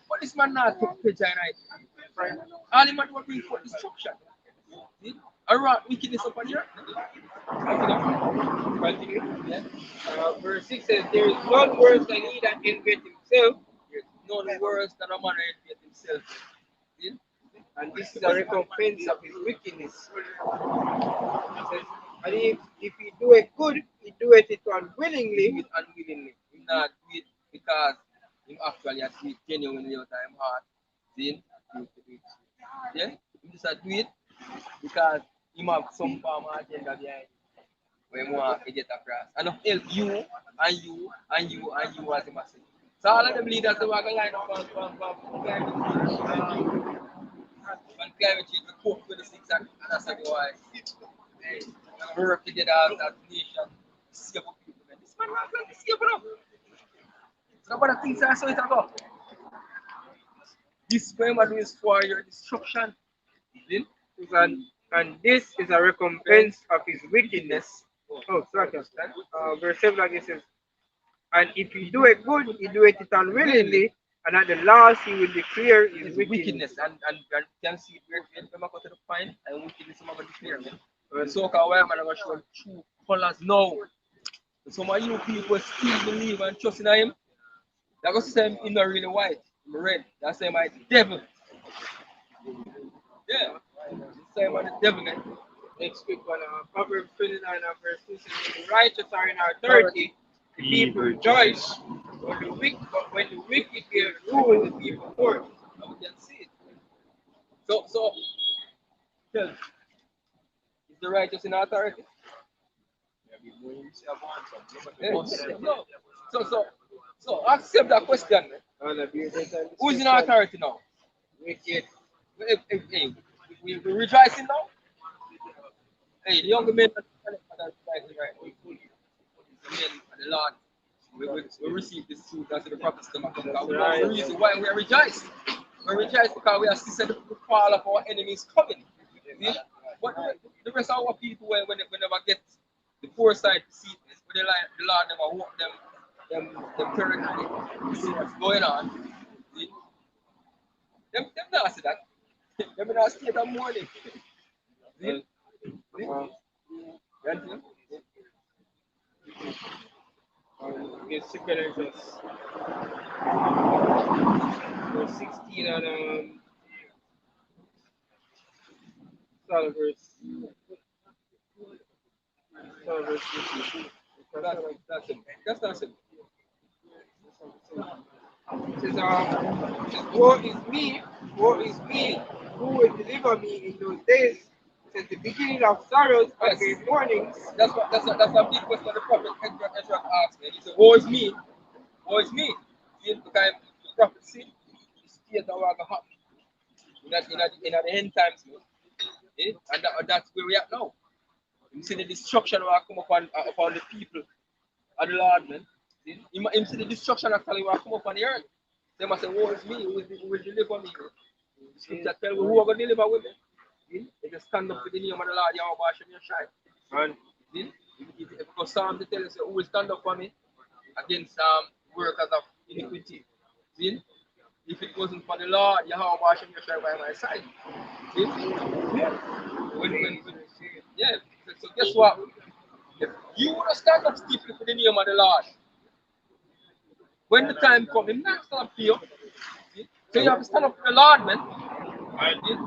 But this man not take pleasure, right? All him will bring for destruction. See? I wrought wickedness upon the earth. Continue. Yeah. Verse 6 says, there is none worse than he that envieth himself. There's none worse than a man that envieth himself. See? And this is a recompense of his wickedness. It says, and if he doeth good, he doeth it unwillingly. Do it unwillingly. He not do it because he actually has to do it genuinely out of his heart. See? Yeah? He just do it because he have some form of agenda behind it. Where he want to get across. And help you and you and you and you as a message. So all of them leaders they want to line up on climate change, the COP26 and that's why we work together as a nation to save up people. This man not going to save up. It's not about the things I saw it about. This poem is for your destruction. And this is a recompense of his wickedness. Oh, sorry. Verse 7 like this says, and if he do it good, he do it unwillingly, and at the last he will declare his wickedness. And can see where we go to the point and wickedness is going to declare. So why am I going to show true colors now? Some of you people still believe and trust in him. That's going to say him not really white, I'm red. That's him my devil. Yeah. Say about the devil, man. Next week on Proverbs 29 and verse 2 says, the righteous are in authority, the people rejoice. But when the wicked get rule, the people mourn. And we can see it. So tell me, is the righteous in authority? No. So accept that question, man. Who is in authority now? Wicked. Hey, we rejoicing now? Hey, the younger men are rejoicing right now. The men and the Lord. We receive this truth as the prophets come up. We know the reason why we are rejoicing. We rejoice because we are seeing the fall of our enemies coming. See? But the rest of our people, when they never get the foresight to see this, but the Lord never walk them territory to see what's going on. See? Them not see that. Them not stay that morning. See? Get secret entrance. Verse 16 and start verse 15. That's not simple. It says, woe is me, who will deliver me in those days? It says, the beginning of sorrows and great mournings. That's a big question the prophet Ezra asked me. He said, woe is me. Woe is me. See, because the prophecy is still that we're going to happen. In the end times, and that's where we are now. You see the destruction will come upon the people of the Lord, man. You see the destruction actually will come upon the earth. They must say, woe is me, who will deliver me? The scripture tell me who are going to deliver with me. They just stand up with the name of the Lord, Yahweh Hashem Yeshai. And because Psalm tell us who will stand up for me against workers of iniquity. See? If it wasn't for the Lord, Yahweh Hashem Yeshai by my side. See? Yeah. So guess what? If you want to stand up stiffly for the name of the Lord, when the time comes, He's not stand up for you. See? So you have to stand up for the Lord, man.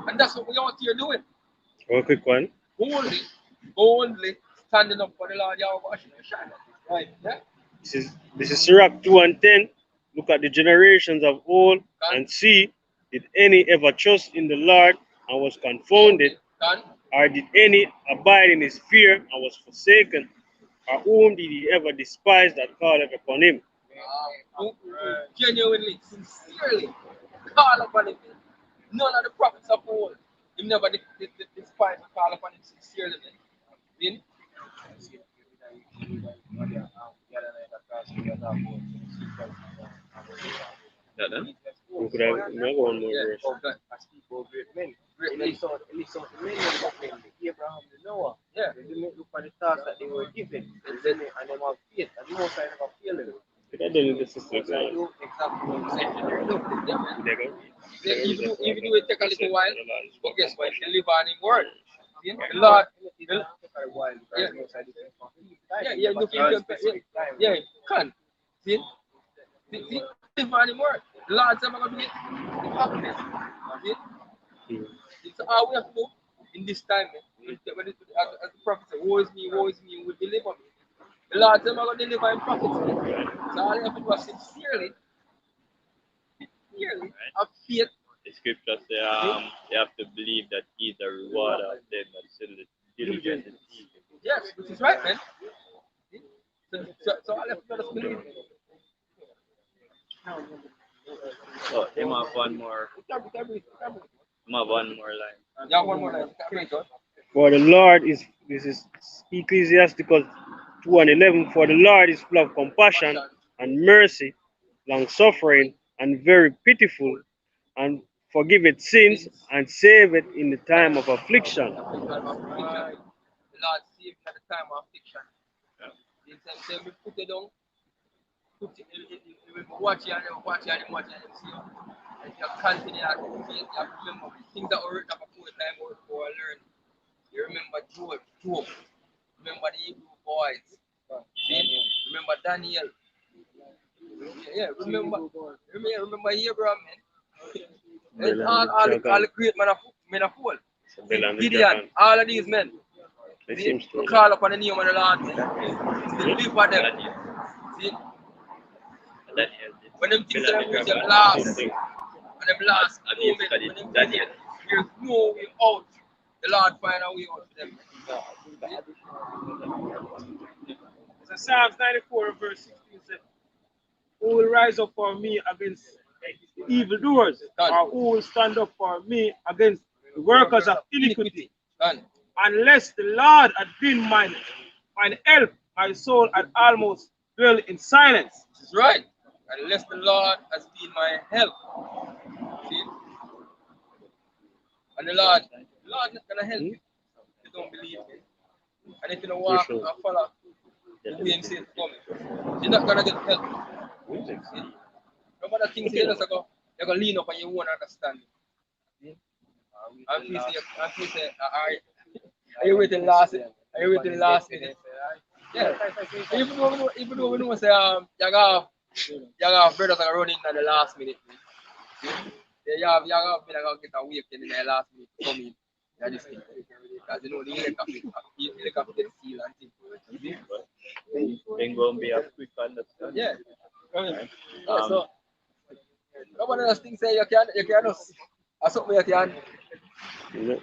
And that's what we out here doing. One quick one. Boldly standing up for the Lord Yahweh Hashem. Right. Yeah? This is Sirach 2 and 10. Look at the generations of old and see, did any ever trust in the Lord and was confounded? Or did any abide in his fear and was forsaken? Or whom did he ever despise that calleth upon him? Genuinely, sincerely, call upon him. None of the prophets of old, he never despised to call upon him sincerely. Then, That done? We could have another one more verse. I speak of great men. Great men. Listen to many of them, Abraham, the Noah. yeah, They didn't look for the task that they were given. And then and them have faith. And the most I never fail them. Could have done it this sister So I do exactly what you said. They're looking. yeah, man. There go. Even though it take a little while, but guess what? He deliver on his word. See? The Lord, yeah, look into yeah, can. See? Deliver on his word. The Lord's never going to be happiness. See? It's all we have to do in this time. As the prophet said, woe is me, will deliver me. The Lord's never going to deliver him prophets. So all you have to do is sincerely, have faith. The scriptures say you have to believe that he's a rewarder of them that diligent and seeking. Yes, which is right, man. So all you have to do is believe. So him have one more line. Yeah, one more line. For the Lord is, this is Ecclesiasticus 2:11. For the Lord is full of compassion and mercy, long suffering, and very pitiful, and forgiveth sins and saveth in the time of affliction. The Lord saved at the time of affliction. He said, we put it down, watch it and see you. And you continue to remember things that were written before the time before learning. You remember Job. Remember the Hebrew boys. Remember Daniel. Yeah, remember Abraham, man. And all the great men of old. Gideon, all of these men. They call upon the name of the Lord. They live for them. See? When them things are reach them last, when them last moment, when them there's no way out, the Lord find a way out for them. So Psalms 94 verse 16 says, who will rise up for me against the evildoers? Or who will stand up for me against the workers of iniquity? Unless the Lord had been mine help, my soul had almost dwelt in silence. That's right. Unless the Lord has been my help. See? And the Lord is going to help you if you don't believe me. And if you don't walk and follow the way He says coming, you're not going to get help. See? No matter things you're going to lean up on your own understanding. See? And please say, are you waiting last minute? Yeah. Even though we know say you have brothers that are running at the last minute. You have been going to get awake in the last minute to come in. Because you know the helicopter get seal and things. Then go and be a quick understanding. Yeah. So one of those things say you can just something you can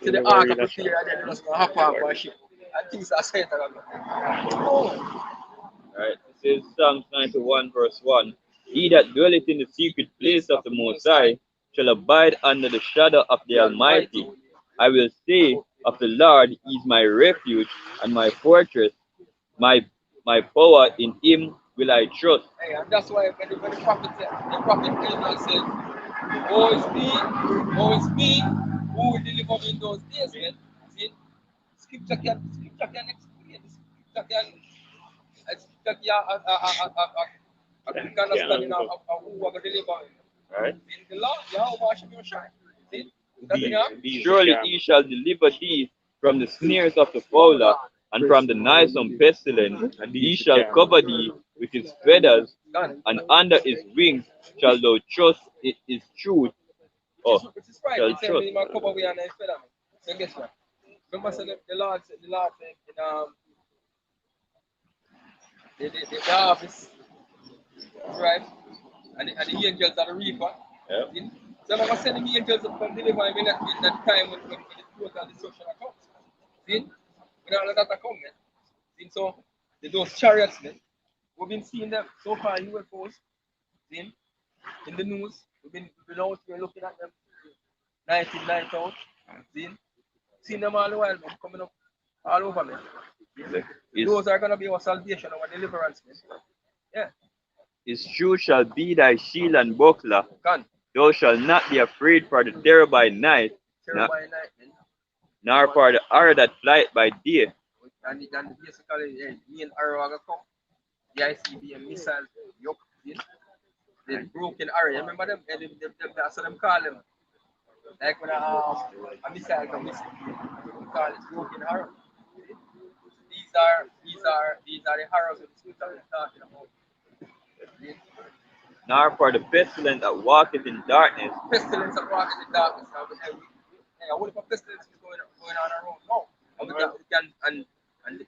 to the ark of the fear and then you just hop on a ship. And things are set Right. This is Psalms 91 verse 1. He that dwelleth in the secret place of the Most High shall abide under the shadow of the Almighty. I will say of the Lord, He is my refuge and my fortress, my power, in Him will I trust. Hey, and that's why when the prophet Israel said, woe is me, who will deliver me in those days, man. See, scripture can explain. Scripture can a quick understanding of who are going to deliver me. Right. In the Lord, Yahweh shall be your shine. See? Surely He shall deliver thee from the snares of the fowler and from the noisome pestilence. He shall cover thee with His feathers, and under His wings shall thou trust His truth. Oh, shall trust. So guess what? Remember, the Lord said in the office, right? and the angels are the reaper. Yeah. See? So I'm going to send the angels to come deliver him in that time when the total destruction comes. See? When all of that come, man. See? So those chariots, man, we've been seeing them so far, UFOs, see? In the news. We've been out here looking at them 19 out. See? Seeing them all the while, man, coming up all over, man. Those are going to be our salvation, our deliverance, man. Yeah. His shoe shall be thy shield and buckler. Thou shalt not be afraid for the terror by night, nor for the arrow that flieth by day. And basically, me and arrow are going to come. The ICBM missiles, yup, the broken arrow. You remember them? That's what them call them. Like when a missile comes, we call it broken arrow. These are the arrows that the scripture is talking about. Nor for the pestilence that walketh in darkness. Pestilence that walketh in darkness. I wonder if a pestilence is going on around. No.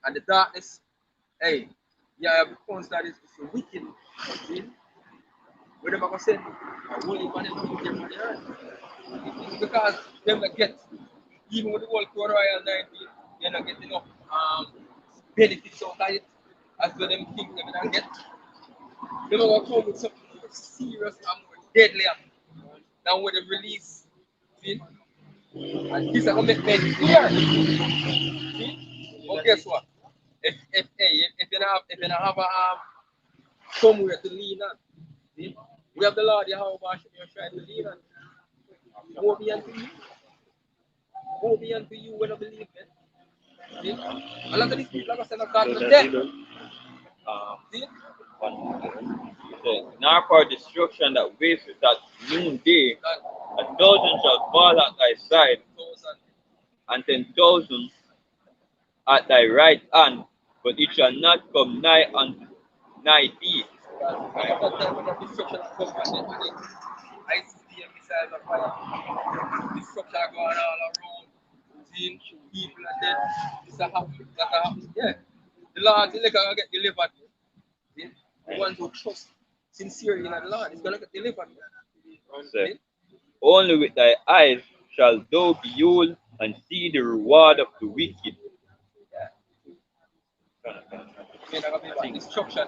And the darkness, hey, yeah, because that is wicked. See? Where them are going to send a holy man is going to get on the earth. It's because them that get, even with the whole Code Royal 19, they're not getting enough benefits out of it as well them think they're going to get. They're going to come with something more serious and more deadly than what they release. See? And this is going to make men fear. See? But guess what? If you don't have a somewhere to lean on, see? We have the Lord Yahweh you're trying to lean on. Woe be unto you. Woe be unto you when I believe it. See? A lot of these people are saying God to death. See? Nor for destruction that wasteth at noonday, 1,000 shall fall at thy side, and 10,000 at thy right hand, but it shall not come nigh thee. Missiles of fire, destruction going all around, seeing people are dead. This is happening, that happens. Yeah. The Lord is going to get delivered. See? The ones who trust sincerely in the Lord is going to get delivered. Only with thy eyes shall thou behold and see the reward of the wicked. Yeah. Destruction.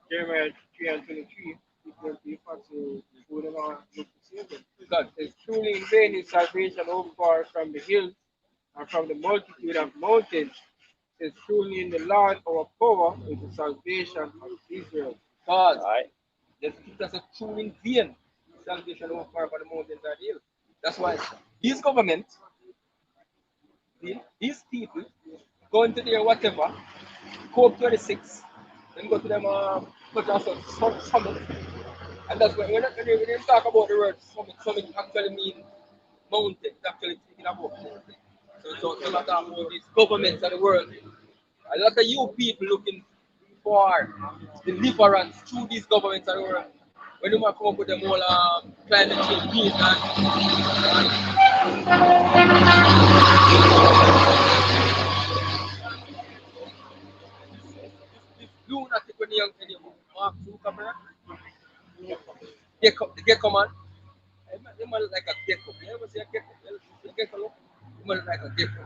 Jeremiah 3:23, God says, truly in vain is salvation overfar from the hills and from the multitude of mountains. It says, truly in the Lord our power is the salvation of Israel. God, the scripture says, truly in vain salvation overfar from the mountains and the hills. That's why these government, these people, go into their whatever, COP26, then go to them summit. And that's when they talk about the word summit actually means mountain. It's actually speaking about mountain. So they talk about these governments of the world. A lot of you people looking for deliverance through these governments of the world. When you might come up with them all climate change peace this lunatic when you Mark Zuckerberg, the gecko man. They man like a gecko. You ever see a gecko? The gecko look? He man like a gecko.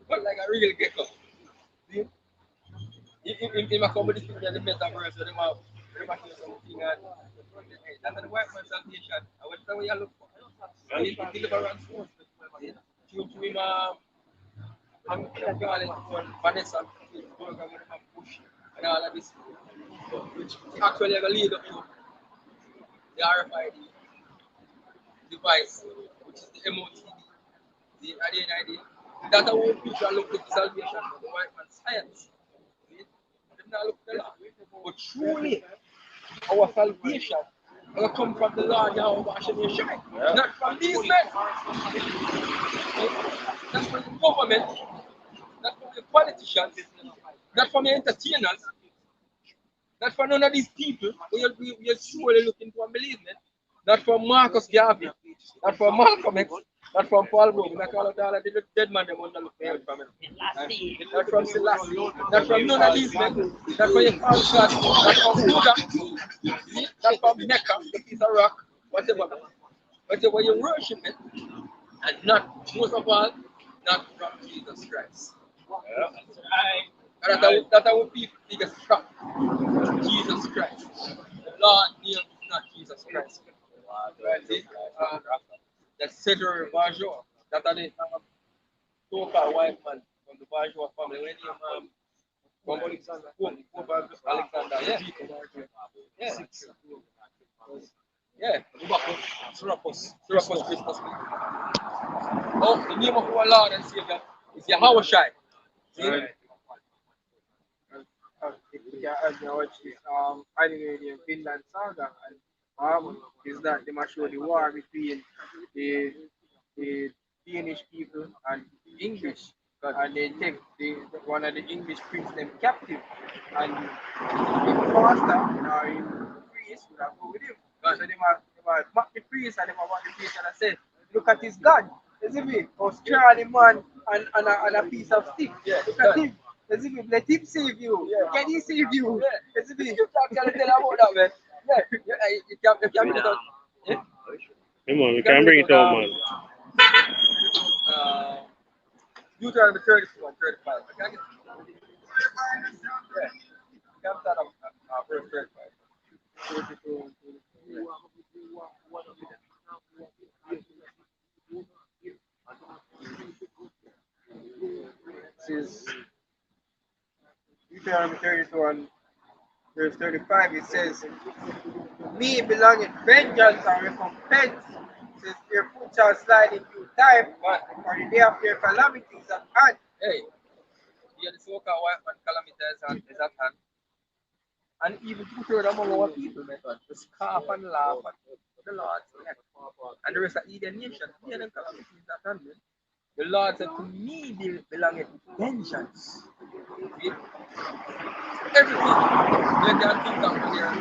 But like a real gecko. See? In my comedy thing, the metaverse, they might hear something and that's the white man's salvation. I went the way I look for. Deliverance. To him, I'm calling Vanessa, push and all of this, which actually ever lead up to the RFID device, which is the MOTD, the idea. That's how people are looking for salvation for the white man's science. They're not looking for the law. But truly, our salvation will come from the Lord Yahweh Shai, not from these men. Not from the government, not from the politicians, not from the entertainers, not from none of these people we are surely looking for embellishment, not from Marcus Garvey, not from Malcolm X, Not from Paul Boom. Not call out all of the dead man. They want to look for help from him. Not from Selassie. Not from none of these men. Not from your false God. Not from Buddha. Not from Mecca, the piece of rock. Whatever. Whatever you worship it. And not, most of all, not from Jesus Christ. And that would be the biggest trap. Jesus Christ. The Lord name is not Jesus Christ. That's Cedric Barjour. That are the so-called white man from the Barjour family. When you Pope Alexander, yeah. Yeah. Serapis Christus. Oh, the name of our Lord and Savior is Yahweh Shai. See? As you watch this anime Finland Saga, and is that they must show the war between the Danish people and the English, and they take one of the English prince them captive, and the pastor or the priest would have go with him. So they might mock the priest, and they might mock the priest and I said, look at his God, is it me? Australian man and a piece of stick. Yeah, look at him. As if let him save you. Yeah. Can he save you? Yeah. As if he, You can't tell about that, man. Yeah, you can't bring it out. Yeah? Come on, we can bring it out, man. Deuteronomy 34 and 35. Can I get yeah. Come start up verse 35. 32. Says Deuteronomy 32 and verse 35, it says, to me belongeth vengeance and recompense, says their foot shall slide in due time, for the day of their calamity is at hand. Hey, yeah, the so-called white man calamity is at hand. And even two-thirds among our people, my God, to scoff and laugh at the Lord's neck. And the rest of the nation, yeah, the calamity is at hand, man. The Lord said, to me belongeth vengeance. See? Everything you can think of here,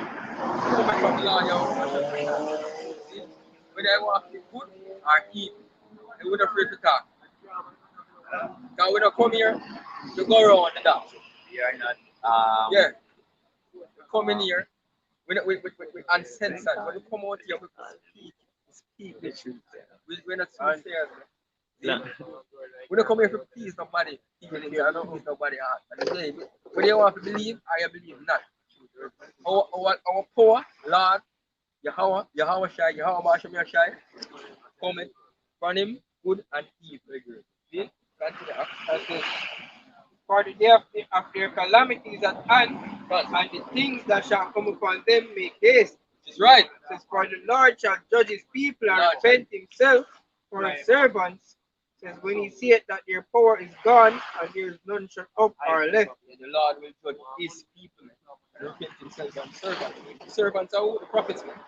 coming from the Lord, you whether I want to be good or eat, they would afraid to talk. Because when I come here, you go around the dark. Yeah, not. Yeah. We come in here, we uncensored. When we come out here, we speak the truth. We're not soothsayers. We don't come here to please nobody. I don't please nobody. Whether you want to believe or you believe not. Our power, Lord, Yahweh Shai, Yahweh Bashem Yashai, coming from him, good and evil. See? Continue. For the day of their calamity is at hand, and the things that shall come upon them make haste. It's right. It says, for the Lord shall judge his people and repent himself for his servants. It says, when he seeth that their power is gone, and there is none shut up or left. Yeah, the Lord will judge his people and repent himself and servants. The servants are who? The prophets, man.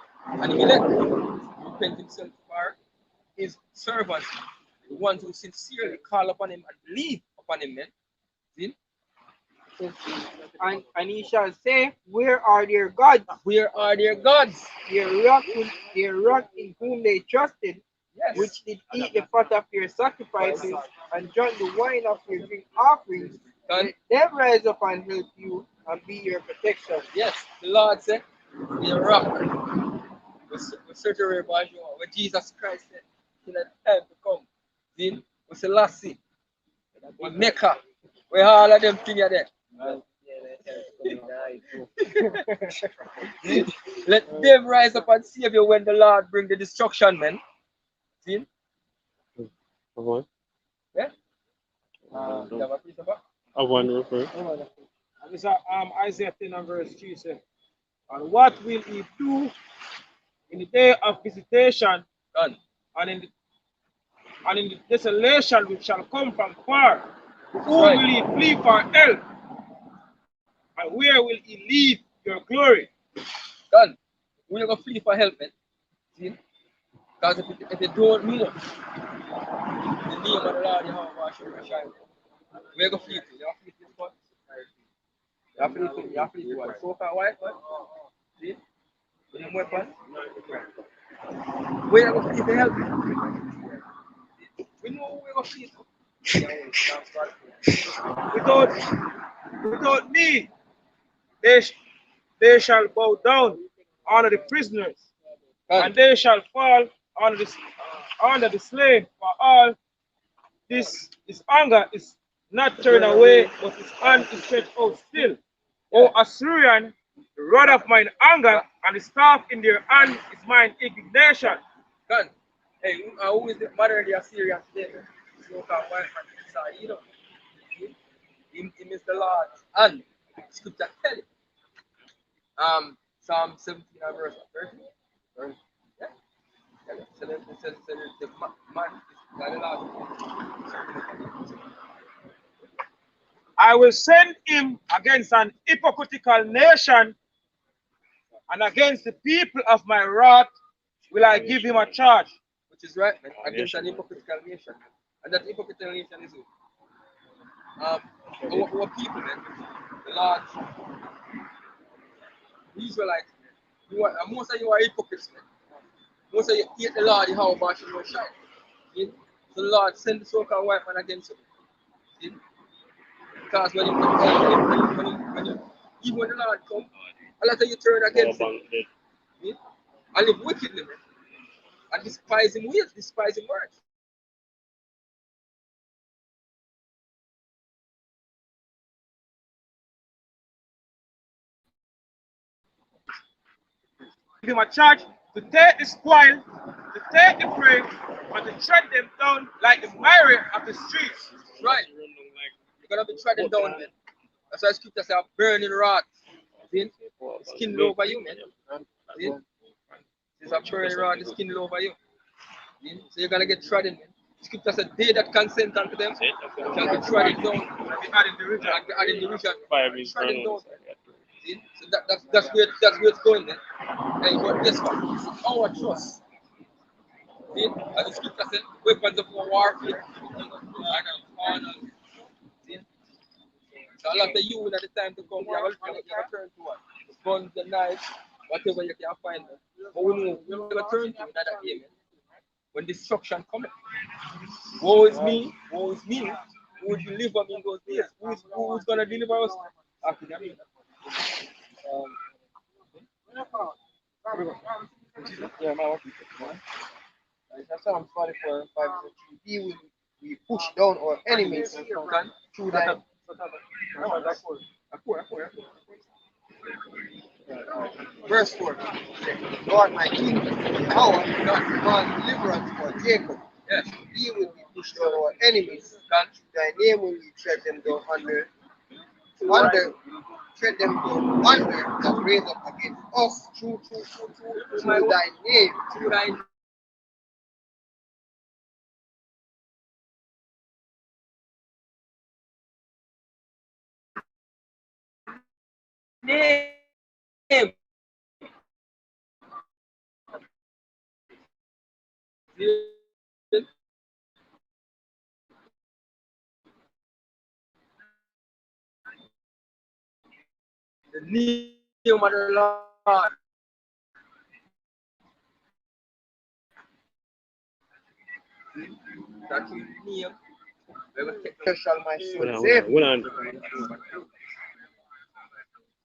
And he let repent himself for his servants, the ones who sincerely call upon him and believe upon him, man. See? And he shall say, where are their gods? Where are their gods? Their rock in whom they trusted, Yes. which did eat the fat of their sacrifices and drank the wine of your drink offerings. Let them rise up and help you and be your protection. Yes, the Lord said, the rock. We search a where Jesus Christ said, in the time to come. Then we Selassie, in Mecca, where all of them things are there. Let them rise up and save you when the Lord bring the destruction, man. See? One. Yeah? You have a piece of back? I want to refer. And this is Isaiah 10 and verse 3 says, and what will he do in the day of visitation Done. and in the desolation which shall come from far? Who Right. will he flee for help? And where will he leave your glory? Done. We're going to flee for help, man. See? Because if you don't know the name of the Lord, you have to show shine. We're going to flee to. You have to flee to this one. You have to flee to. You have to flee to one. So far, white one. See? With them weapons. We're going to flee to help. please. Without me, they shall bow down under the prisoners, and they shall fall under the slave. For all this anger is not turned away, but his hand is stretched out still. O Assyrian, the rod of mine anger and the staff in their hand is mine indignation. Gun. Hey, who is the mother of the Assyrians today? So called white man inside, you know. Him is the Lord. And scripture tell it. Psalm 17 and verse 13. Yeah. So the man is the Lord. I will send him against an hypocritical nation, and against the people of my wrath will I give him a charge. Which is right, man. Against an hypocritical nation. And that hypocritical nation is who? Our people, man. The Lord. The Israelites, man. Most of you are hypocrites, man. Most of you hate the Lord, how about you will shine. So the Lord send the so-called white man against you. See? Because when even when the Lord come, a lot of you turn against him. See? And live wickedly, man. And despise him ways, despise him words. Give him a charge to take the spoil, to take the prey, and to tread them down like the mire of the streets. Right. You're gonna be treading down, man. That's why scripture says burning rod. See? It's kindled over you, man. See? It's a burning rod, it's kindled over you. See? So you're gonna get trodden, man. Scripture says they that consent unto them shall be trodden down. And be adding the region. And be adding the region. Fire is Trodden down. burning. See? So that's where it's going, man. Hey, but guess what? It's our trust. See? As the scripture says, weapons of warfare. See? So a lot of you at the time to come, you have to turn to what? The guns, the knives, whatever you can find. But we know we never turn to another day, man. When destruction comes, woe is me, who will deliver me in those days? Who's gonna deliver us after them? Yeah, my wife. That's Psalm 44 and 5. He will we push down our enemies through thy Verse 4. Lord, my king, Yahweh, God deliverance for Jacob. Yes. He will be pushed down our enemies. Thy name will be tread them down tread them down wonder that raise up against us through thy name. Through thy name. The name of the Lord. That you name. Shall my sword Hold save me?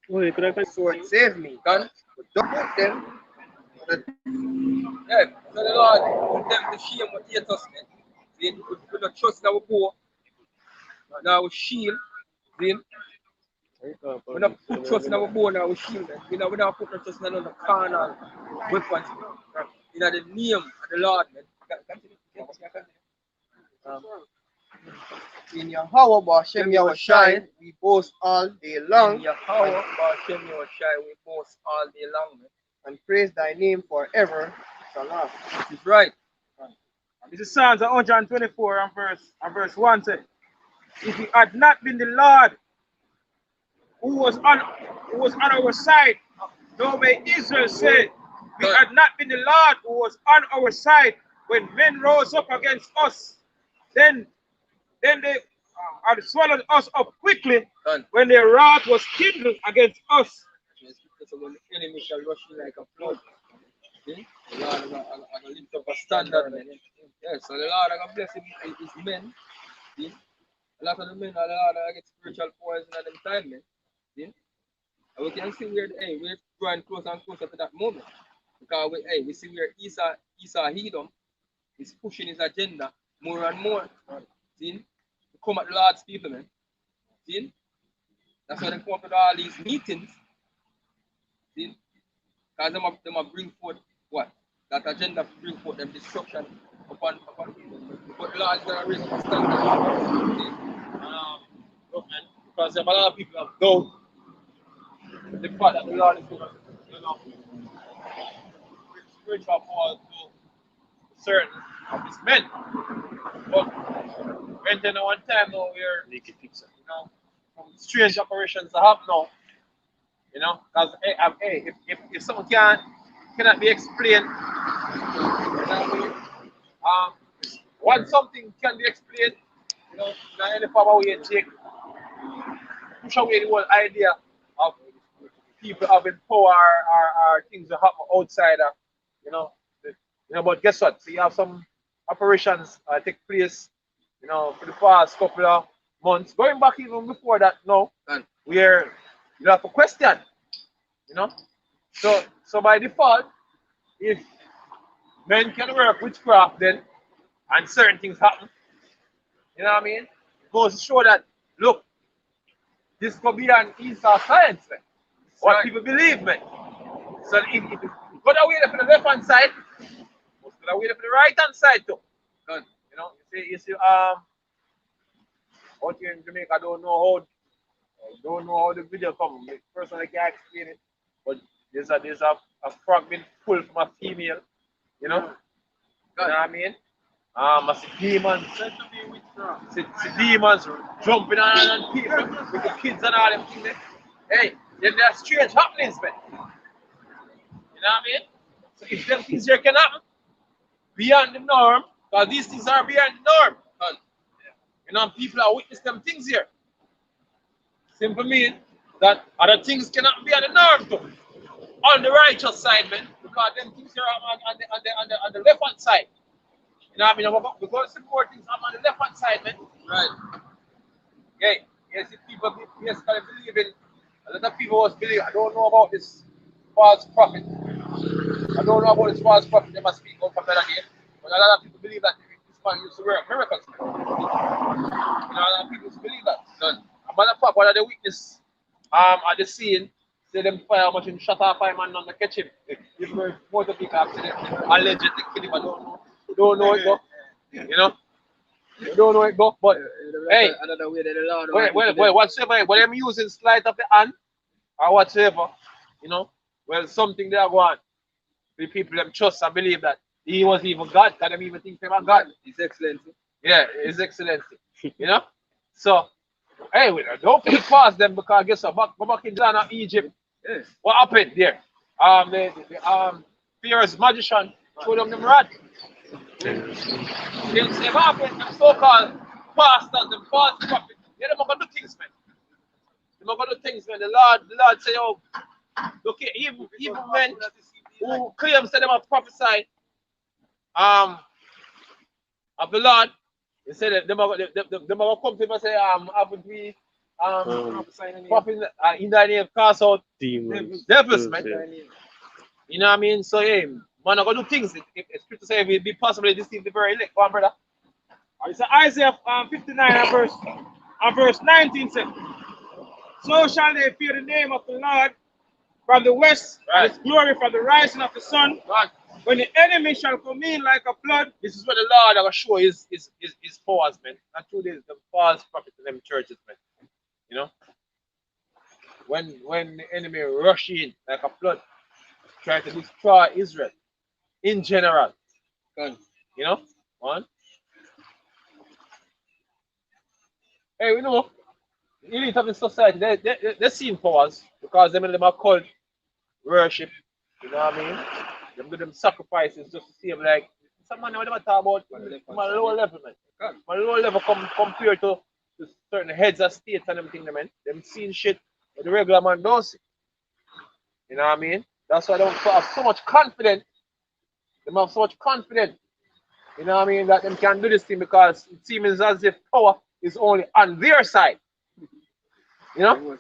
Wait, could I find Sword save me. Gun. Don't put them. Yeah, so the Lord put them to shame what hate us, man. See, we don't trust in our bow, in our shield. See, we don't put trust in our bow and our shield, man. We don't put trust in another carnal weapons, man. In the name of the Lord, man. In Yahweh, Bashem Yahushai, we boast all day long. In Yahweh, Bashem Yahushai, we boast all day long, man. And praise thy name forever. Salah. This is right. This is Psalms 124 and verse 1 said, if it had not been the Lord who was on our side, though may Israel say, if it had not been the Lord who was on our side when men rose up against us, then they had swallowed us up quickly when their wrath was kindled against us. When the enemy shall rush in like a flood. See? The Lord is going to lift up a standard, man. Yes, so the Lord are gonna bless his men. See? A lot of the men are the Lord are get spiritual powers in them time, man. See? And we can see where we're growing closer and closer to that moment. Because we see where Esau Edom is pushing his agenda more and more. See? To come at the Lord's people, man. See? That's why they come up with all these meetings. See? Because them have bring forth what? That agenda to bring forth them destruction upon people. But the Lord is going to raise up a standard. See? Look, man, because there are a lot of people have doubt the fact that the Lord is going to, bring spiritual power to certain of his men. But when there one time now where, some strange operations are happening now, because if something cannot be explained, once something can be explained, in any form of way, take push away the whole idea of people having power or things that happen outside but guess what? So you have some operations take place, for the past couple of months, going back even before that now, where you have a question, So by default, if men can work witchcraft then and certain things happen, you know what I mean? It goes to show that look, this could be an Esau science, man. What people believe, man. So if you go away from the left hand side, go away from the right hand side too. You see, out here in Jamaica, I don't know how the video come. Personally, I can't explain it, but there's a fragment pulled from a female, you know what I mean? I see demons, demons jumping on people with the kids and all them things. Hey, then there are strange happenings, man. You know what I mean? So if them things here can happen beyond the norm, because these things are beyond the norm, people are witnessing them things here. Simply mean that other things cannot be on the norm too. On the righteous side, man, because them things here are on the left hand side. You know what I mean? Because some more things are on the left hand side, man. Right. Okay. Yes, if people basically believe in, a lot of people was believe. I don't know about this false prophet. I don't know about this false prophet they must speak out from that again. But a lot of people believe that this man used to work miracles. A lot of people believe that. None. A matter of fact, one of the witnesses at the scene say them fire much in shut off 5 man on the catch him. Even though most of the people allegedly kill him, I don't know. Don't know it though. You don't know it though. But hey, whatsoever, whether I'm using sleight of the hand or whatsoever, well, something they are going. The people them trust and believe that he was even God. Can them even think they were God? His Excellency. Yeah, His Excellency. So, hey, don't put it past them because guess what? Go back in Ghana, Egypt. Yes. What happened there? The Pharaoh's magician showed them rod. Things have happened. Them so-called pastors and false prophets. Yeah, they're gonna do things, man. They're gonna do things, man. The Lord say, oh, look here, even men who claim that they have prophesied of the Lord, they say that they're gonna come to him and say, haven't we prophet in thy name cast out devils, man. You know what I mean? So yeah, man, I'm gonna do things. It's scripture say we'll be possibly deceive the very elect. Go on, brother. It's Isaiah 59 and verse 19 says, so shall they fear the name of the Lord from the west, and his glory from the rising of the sun. Right. When the enemy shall come in like a flood. This is what the Lord will show his powers, man. And through this, the false prophets in them churches, man. When the enemy rush in like a flood, trying to destroy Israel in general. One. Hey, you need to have in society, they see powers because them are called worship. You know what I mean? Them do them sacrifices just to see them like someone never talk about my lower level, man. My lower level compared to certain heads of states and everything, man. Them seeing shit that the regular man don't see. You know what I mean? That's why they have so much confidence. They have so much confidence You know what I mean? That them can do this thing because it seems as if power is only on their side. You know?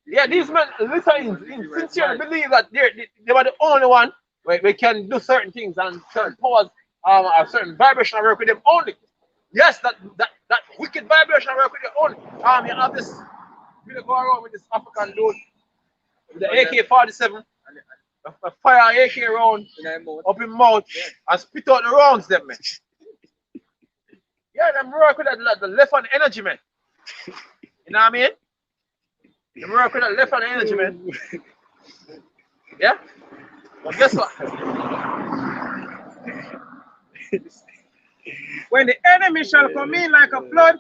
Yeah, these men literally sincerely believe that they were the only one where we can do certain things and certain powers, a certain vibration work with them only. Yes, that wicked vibration work with them only. You have this, you go around with this African dude with the AK-47, a fire AK round up in mouth and spit out the rounds, them man. Yeah, them work with that, the left hand energy, man. You know what I mean? Them work with that left hand energy, man. Yeah? But guess what? When the enemy shall come in like a flood,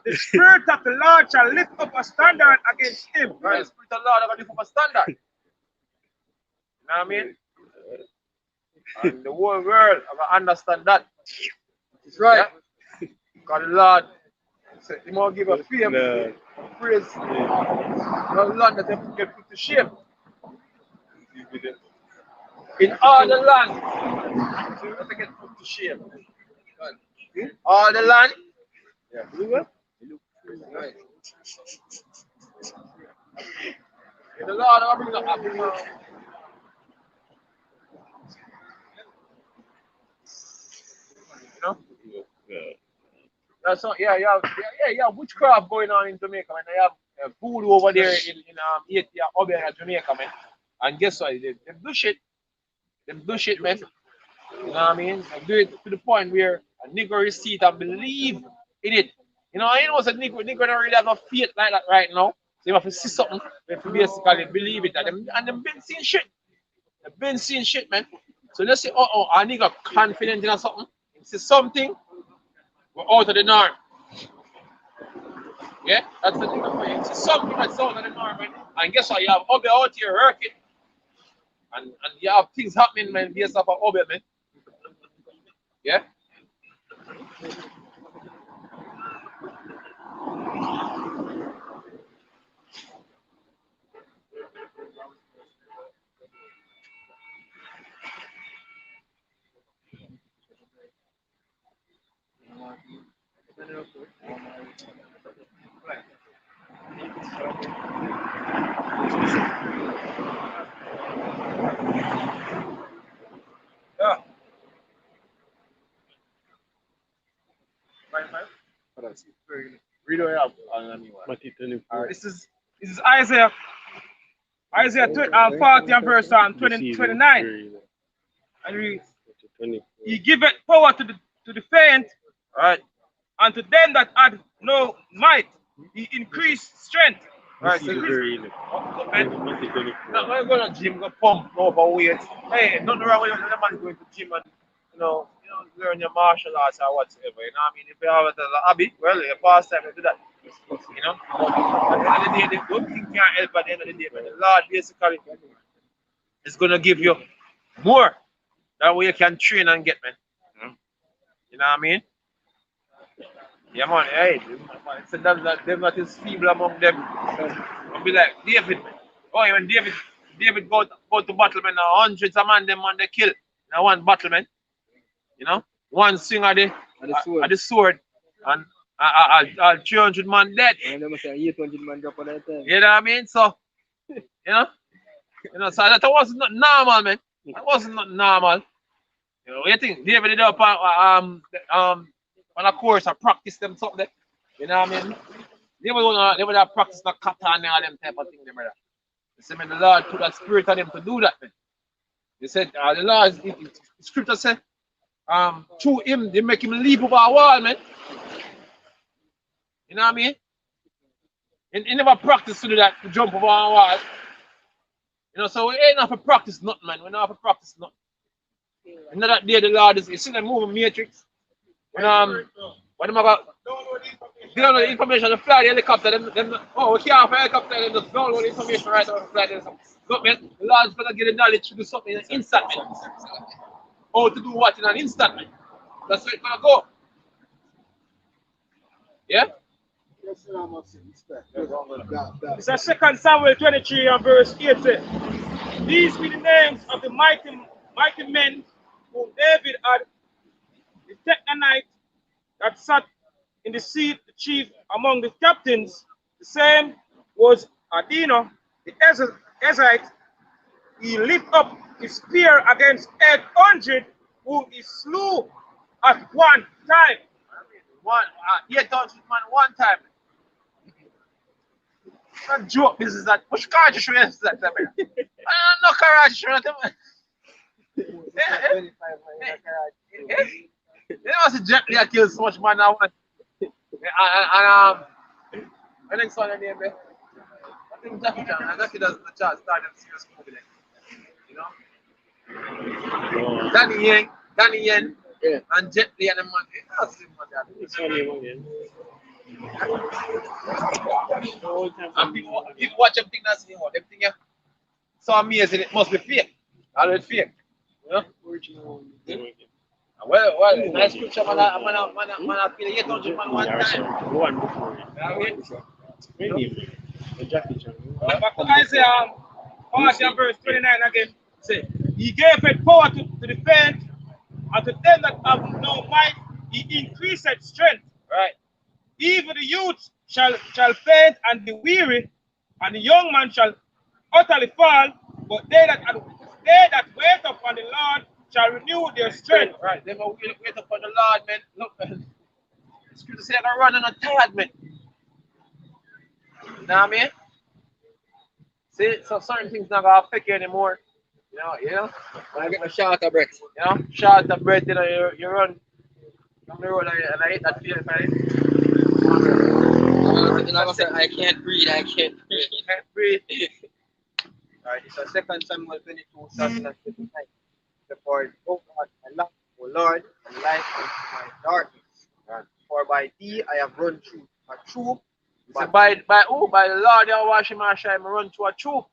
the Spirit of the Lord shall lift up a standard against him. Right, the Spirit of the Lord will lift up a standard. You know what I mean? And the whole world will understand that. It's right. Yeah? Because the Lord said, He won't give a fame, praise. The Lord that they get put to shame. In all the land, they get put to shame. All the land. Yeah. Right. The Lord will bring up. You know? That's not, you have witchcraft going on in Jamaica, man. They have voodoo over there in Obiang, Jamaica, man. And guess what? They do shit. They do shit, man. You know what I mean? They do it to the point where a nigger will see it and believe in it. You know, I know a nigger don't really have no faith like that right now. So you have to see something, they have to basically believe it. And they've been seeing shit. They've been seeing shit, man. So let's say, a nigga confident in something, see something, we're out of the norm. Yeah, that's the thing for you. See something that's out of the norm, man. And guess what? You have Obi out here working. And you have things happening, man, based off of Obi, man. Yeah? Yeah. Read it up on anyone. This is Isaiah 40 and verse 29. And read, He giveth power to the faint, Right. and to them that had no might, He increased strength. Right. So now when you go to the gym, go pump overweight. Hey, nothing wrong with the man going to the gym and learn your martial arts or whatever. You know what I mean? If you have it as a hobby, well, your pastime to do that. You know? At the end of the day, the good thing can't help at the end of the day, but the Lord basically is gonna give you more that way you can train and get, man. You know what I mean? Yeah, man. Hey, so them that is feeble among them. I'll be like David, man. Oh, when David go to battle, man, hundreds of man them they kill. Now one battle, man. You know, one swing at the sword, and 300 man dead. And them say 800 man drop on that time. You know what I mean? So, you know, so that wasn't not normal, man. That wasn't not normal. You know, what you think? David did up on a course and practice them something. You know what I mean? They would have practiced the kata and all them type of things, brother. They said, man, the Lord put that spirit on them to do that, man. They said, the Lord, the scripture said, through him, they make him leap over a wall, man. You know what I mean? And he never practiced to do that, to jump over a wall. You know, so we ain't have to practice nothing, man. We don't have to practice nothing. And that day the Lord is, you see them moving Matrix? When them about download the information, they fly the helicopter, we can't have a helicopter, them just download the information right now and fly there. Look, man, the Lord's gonna get the knowledge to do something in an instant, man. How to do what in an instant, man. That's where it's gonna go. Yeah? It's a 2 Samuel 23 and verse 8 says, These be the names of the mighty men whom David had that sat in the seat, the chief among the captains, the same was Adino, the Ezite. He lifted up his spear against 800, whom he slew at one time. 800 man one time. Not joke, this is that. Which car you show us that? No car you show them. You know, it's gently I kill so much man now. And next one name there. I think Jackie Chan. And Jackie does the chart start them serious movie there. You know? Danny Yen, and Jet Li and the man. That's him, man. It's only one, yeah. And people watch them think that's him. Them think so amazing. It must be fake. All it's fake. You know? Original. Well, nice picture, man. I feel 800 man one time. One before. Maybe. Jackie Chan. Back to Isaiah 40 and verse 29 again. Say, he gave it power to the faint, and to them that have no might, he increased strength. Right. Even the youth shall faint and be weary, and the young man shall utterly fall, but they that wait upon the Lord shall renew their strength. Right. They will wait upon the Lord, man. Look, the scripture says they're running on tired, man. You know what I mean? See, so certain things not gonna affect you anymore. You know. I get my shorter breath. You know, shorter breath. You know, you run down the road and I hit that feeling. I can't breathe. You can't breathe. Alright, it's a 2 Samuel 22, starting at 59. For oh God, my love, O Lord, and life unto my darkness. For by thee I have run through a troop. But by who? By the Lord, you wash him and shine, run through a troop.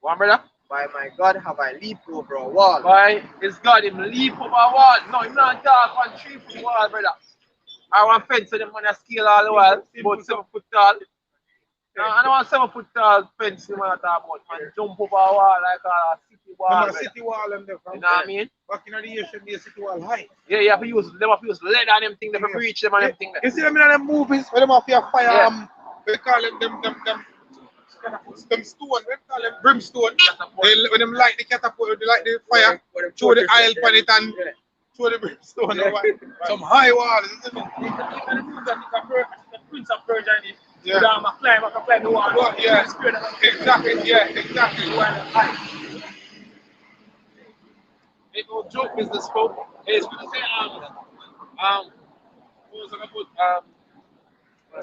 One brother? By my God have I leaped over a wall. By his God, him leap over a wall. No, him not talk on 3 foot wall, brother. I want fence with them on a scale all the while, about 7 foot tall. No, I don't want 7 foot tall fence you want to talk about, man. Jump over a wall like a city wall. No, city wall them there from you know what I mean? Back in the year should be a city wall high. Yeah, you have to use lead on them thing, they have to breach them and them thing. You see them in them movies where them have your fire, they call them stone, we call them brimstone. When them light the catapult, they light the fire, throw the oil on it and throw the brimstone. Some high walls, isn't it? The Prince of Persia in it. Yeah. I can climb the wall. Yeah, exactly. They go joke business folk. Hey, it's gonna say what was I gonna put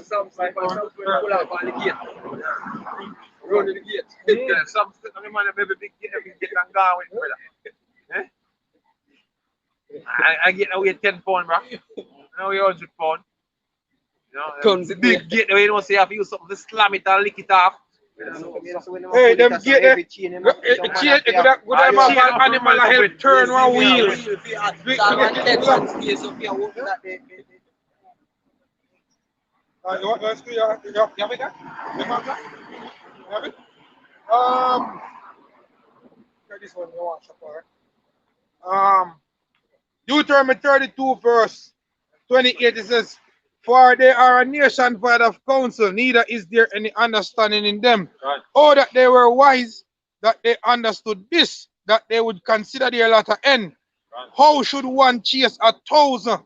some pull out on the gate. Run the gate. Yeah, some man maybe big gate and go with brother. I get away 10 pounds, bro. Now we 100 pounds. You know, Tons the big gate where you don't say you have to use something to slam it and lick it off. Hey, them gate, chain, you could have animal help turn one wheel. You want to you have it there? You have it? This one you want, Shapar. Deuteronomy 32 verse 28, it says, for they are a nation void of counsel, neither is there any understanding in them. Right. Oh, that they were wise, that they understood this, that they would consider their latter end. Right. How should one chase 1,000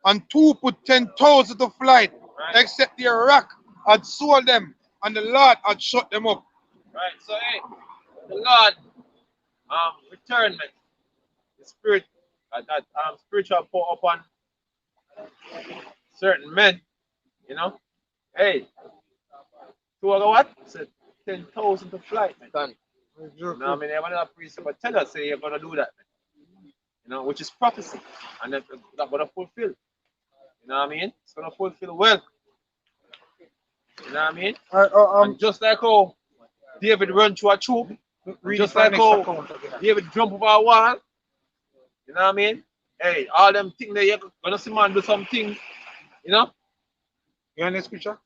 and two put 10,000 to flight, except their rock had sold them and the Lord had shut them up? Right, so hey, the Lord returned me. The spirit that spiritual pour upon certain men, you know. Hey, to other what? Said 10,000 to flight, man. You know, I mean, one of the priests but tell us say you're gonna do that, man. You know, which is prophecy, and that's gonna fulfill. You know what I mean? It's gonna fulfill well. You know what I mean? And just like how David run through a troop, just like how David jump over a wall. You know what I mean? Hey, all them things there, you're gonna see man do some things. You know? You want this picture?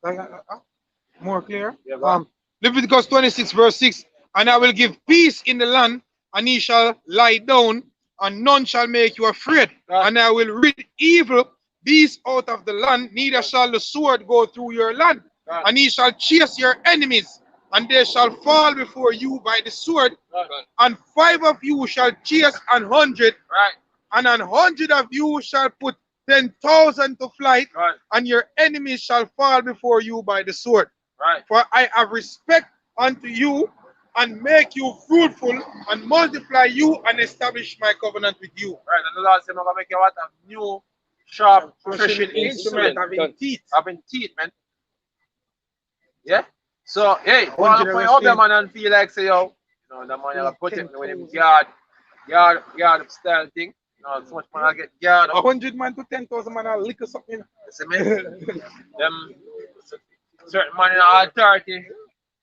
More clear? Yeah, Leviticus 26 verse 6, and I will give peace in the land, and ye shall lie down, and none shall make you afraid. And I will rid evil beast out of the land, neither shall the sword go through your land. And he shall chase your enemies, and they shall fall before you by the sword. And 5 of you shall chase 100, and 100 of you shall put 10,000 to flight, and your enemies shall fall before you by the sword. For I have respect unto you, and make you fruitful, and multiply you, and establish my covenant with you. Right, and the Lord said, I'm going to make you what? A new, sharp, threshing instrument having teeth. Having teeth, man. Yeah? So, hey, one point up there, man, and feel like, say, yo, you know, the man, you put him with him guard style thing. You know, so much man, I get guard. 100 man to 10,000 man, I'll lick or something. See me? Them certain man in authority,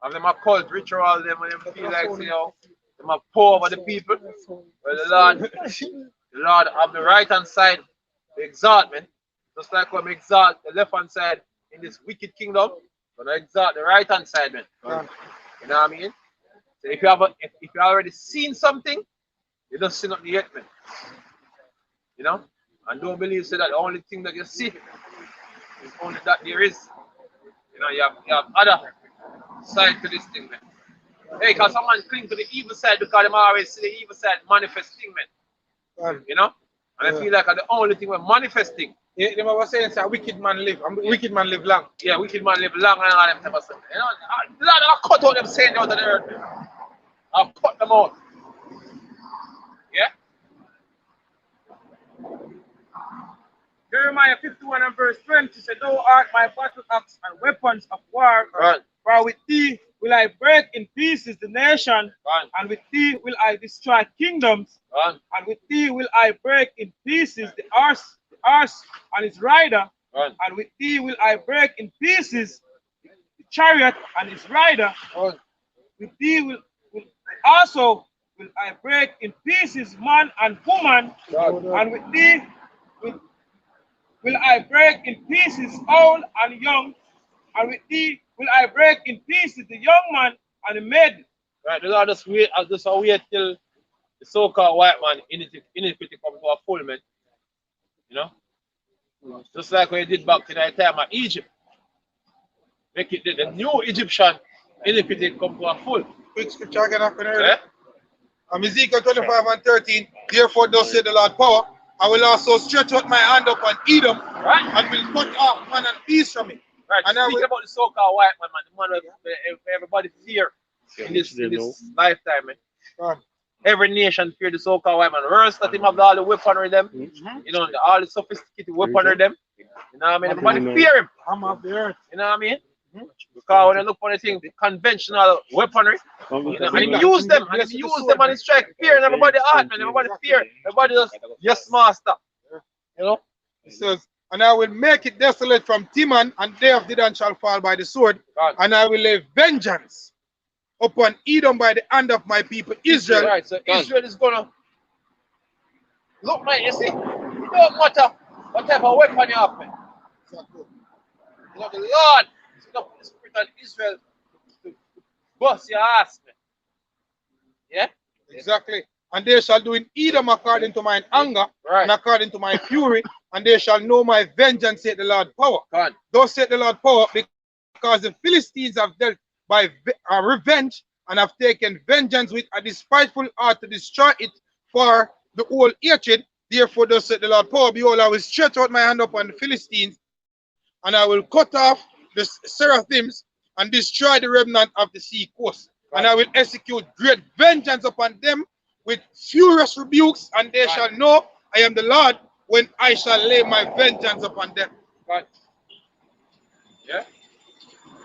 have them a cult ritual, them, and them feel like, say, yo, them a pour over the people. Well, the Lord have the right hand side to exalt, man. Just like when we exalt the left hand side in this wicked kingdom, we're gonna exalt the right hand side, man. You know what I mean? So if you already seen something, you don't see nothing yet, man. You know? And don't believe so that the only thing that you see is only that there is. You know, you have other side to this thing, man. Hey, because someone cling to the evil side because they always see the evil side manifesting, man. You know? And I feel like the only thing we're manifesting. Yeah, they were saying it's a wicked man live. Wicked man live long. Yeah, wicked man live long and all them type of stuff. You know, I'll cut out them saying out of the earth. I'll cut them out. Yeah? Jeremiah 51 and verse 20 said, Thou art my battle axe and weapons of war. Right. For with thee will I break in pieces the nation, Right. and with thee will I destroy kingdoms, Right. and with thee will I break in pieces the horse and its rider, Right. and with thee will I break in pieces the chariot and its rider. Right. With thee will also will I break in pieces man and woman, and with thee will I break in pieces old and young, and with thee will I break in pieces the young man and the maid. Right, the Lord just wait till the so-called white man iniquity comes to a full, man. You know? Just like when he did back in the time of Egypt. Make it the new Egyptian iniquity come to a full. Quick scripture again after earlier. Ezekiel 25 and 13. Therefore, thus said the Lord power, I will also stretch out my hand upon Edom, and will cut off man and beast from it. Right, and I will about the so-called white man, the man everybody fear in this lifetime, man. Every nation fear the so-called white man. Worse that him have all the weaponry them, you know, all the sophisticated weaponry them. You know what I mean? Everybody fear him. I'm of the earth. You know what I mean? Because when you look for the thing, conventional weaponry, you know, and he use them, and he use them and he strike fear in everybody heart, man. Everybody fear. Everybody just, yes, master. You know? It says, and I will make it desolate from Timan, and day of Dedan shall fall by the sword, and I will lay vengeance upon Edom by the hand of my people Israel. Right, so Israel is gonna look, man, you see, it don't matter what type of weapon you have, man. You know, the Lord is gonna put the spirit on Israel to bust your ass, man. Yeah? Exactly. And they shall do in Edom according to mine anger, and according to my fury, and they shall know my vengeance, said the Lord power. Thus said the Lord power, because the Philistines have dealt by revenge, and have taken vengeance with a despiteful heart to destroy it for the whole hatred. Therefore, thus said the Lord power, behold, I will stretch out my hand upon the Philistines, and I will cut off the seraphims, and destroy the remnant of the sea coast. And I will execute great vengeance upon them with furious rebukes, and they shall know I am the Lord when I shall lay my vengeance upon them. Yeah.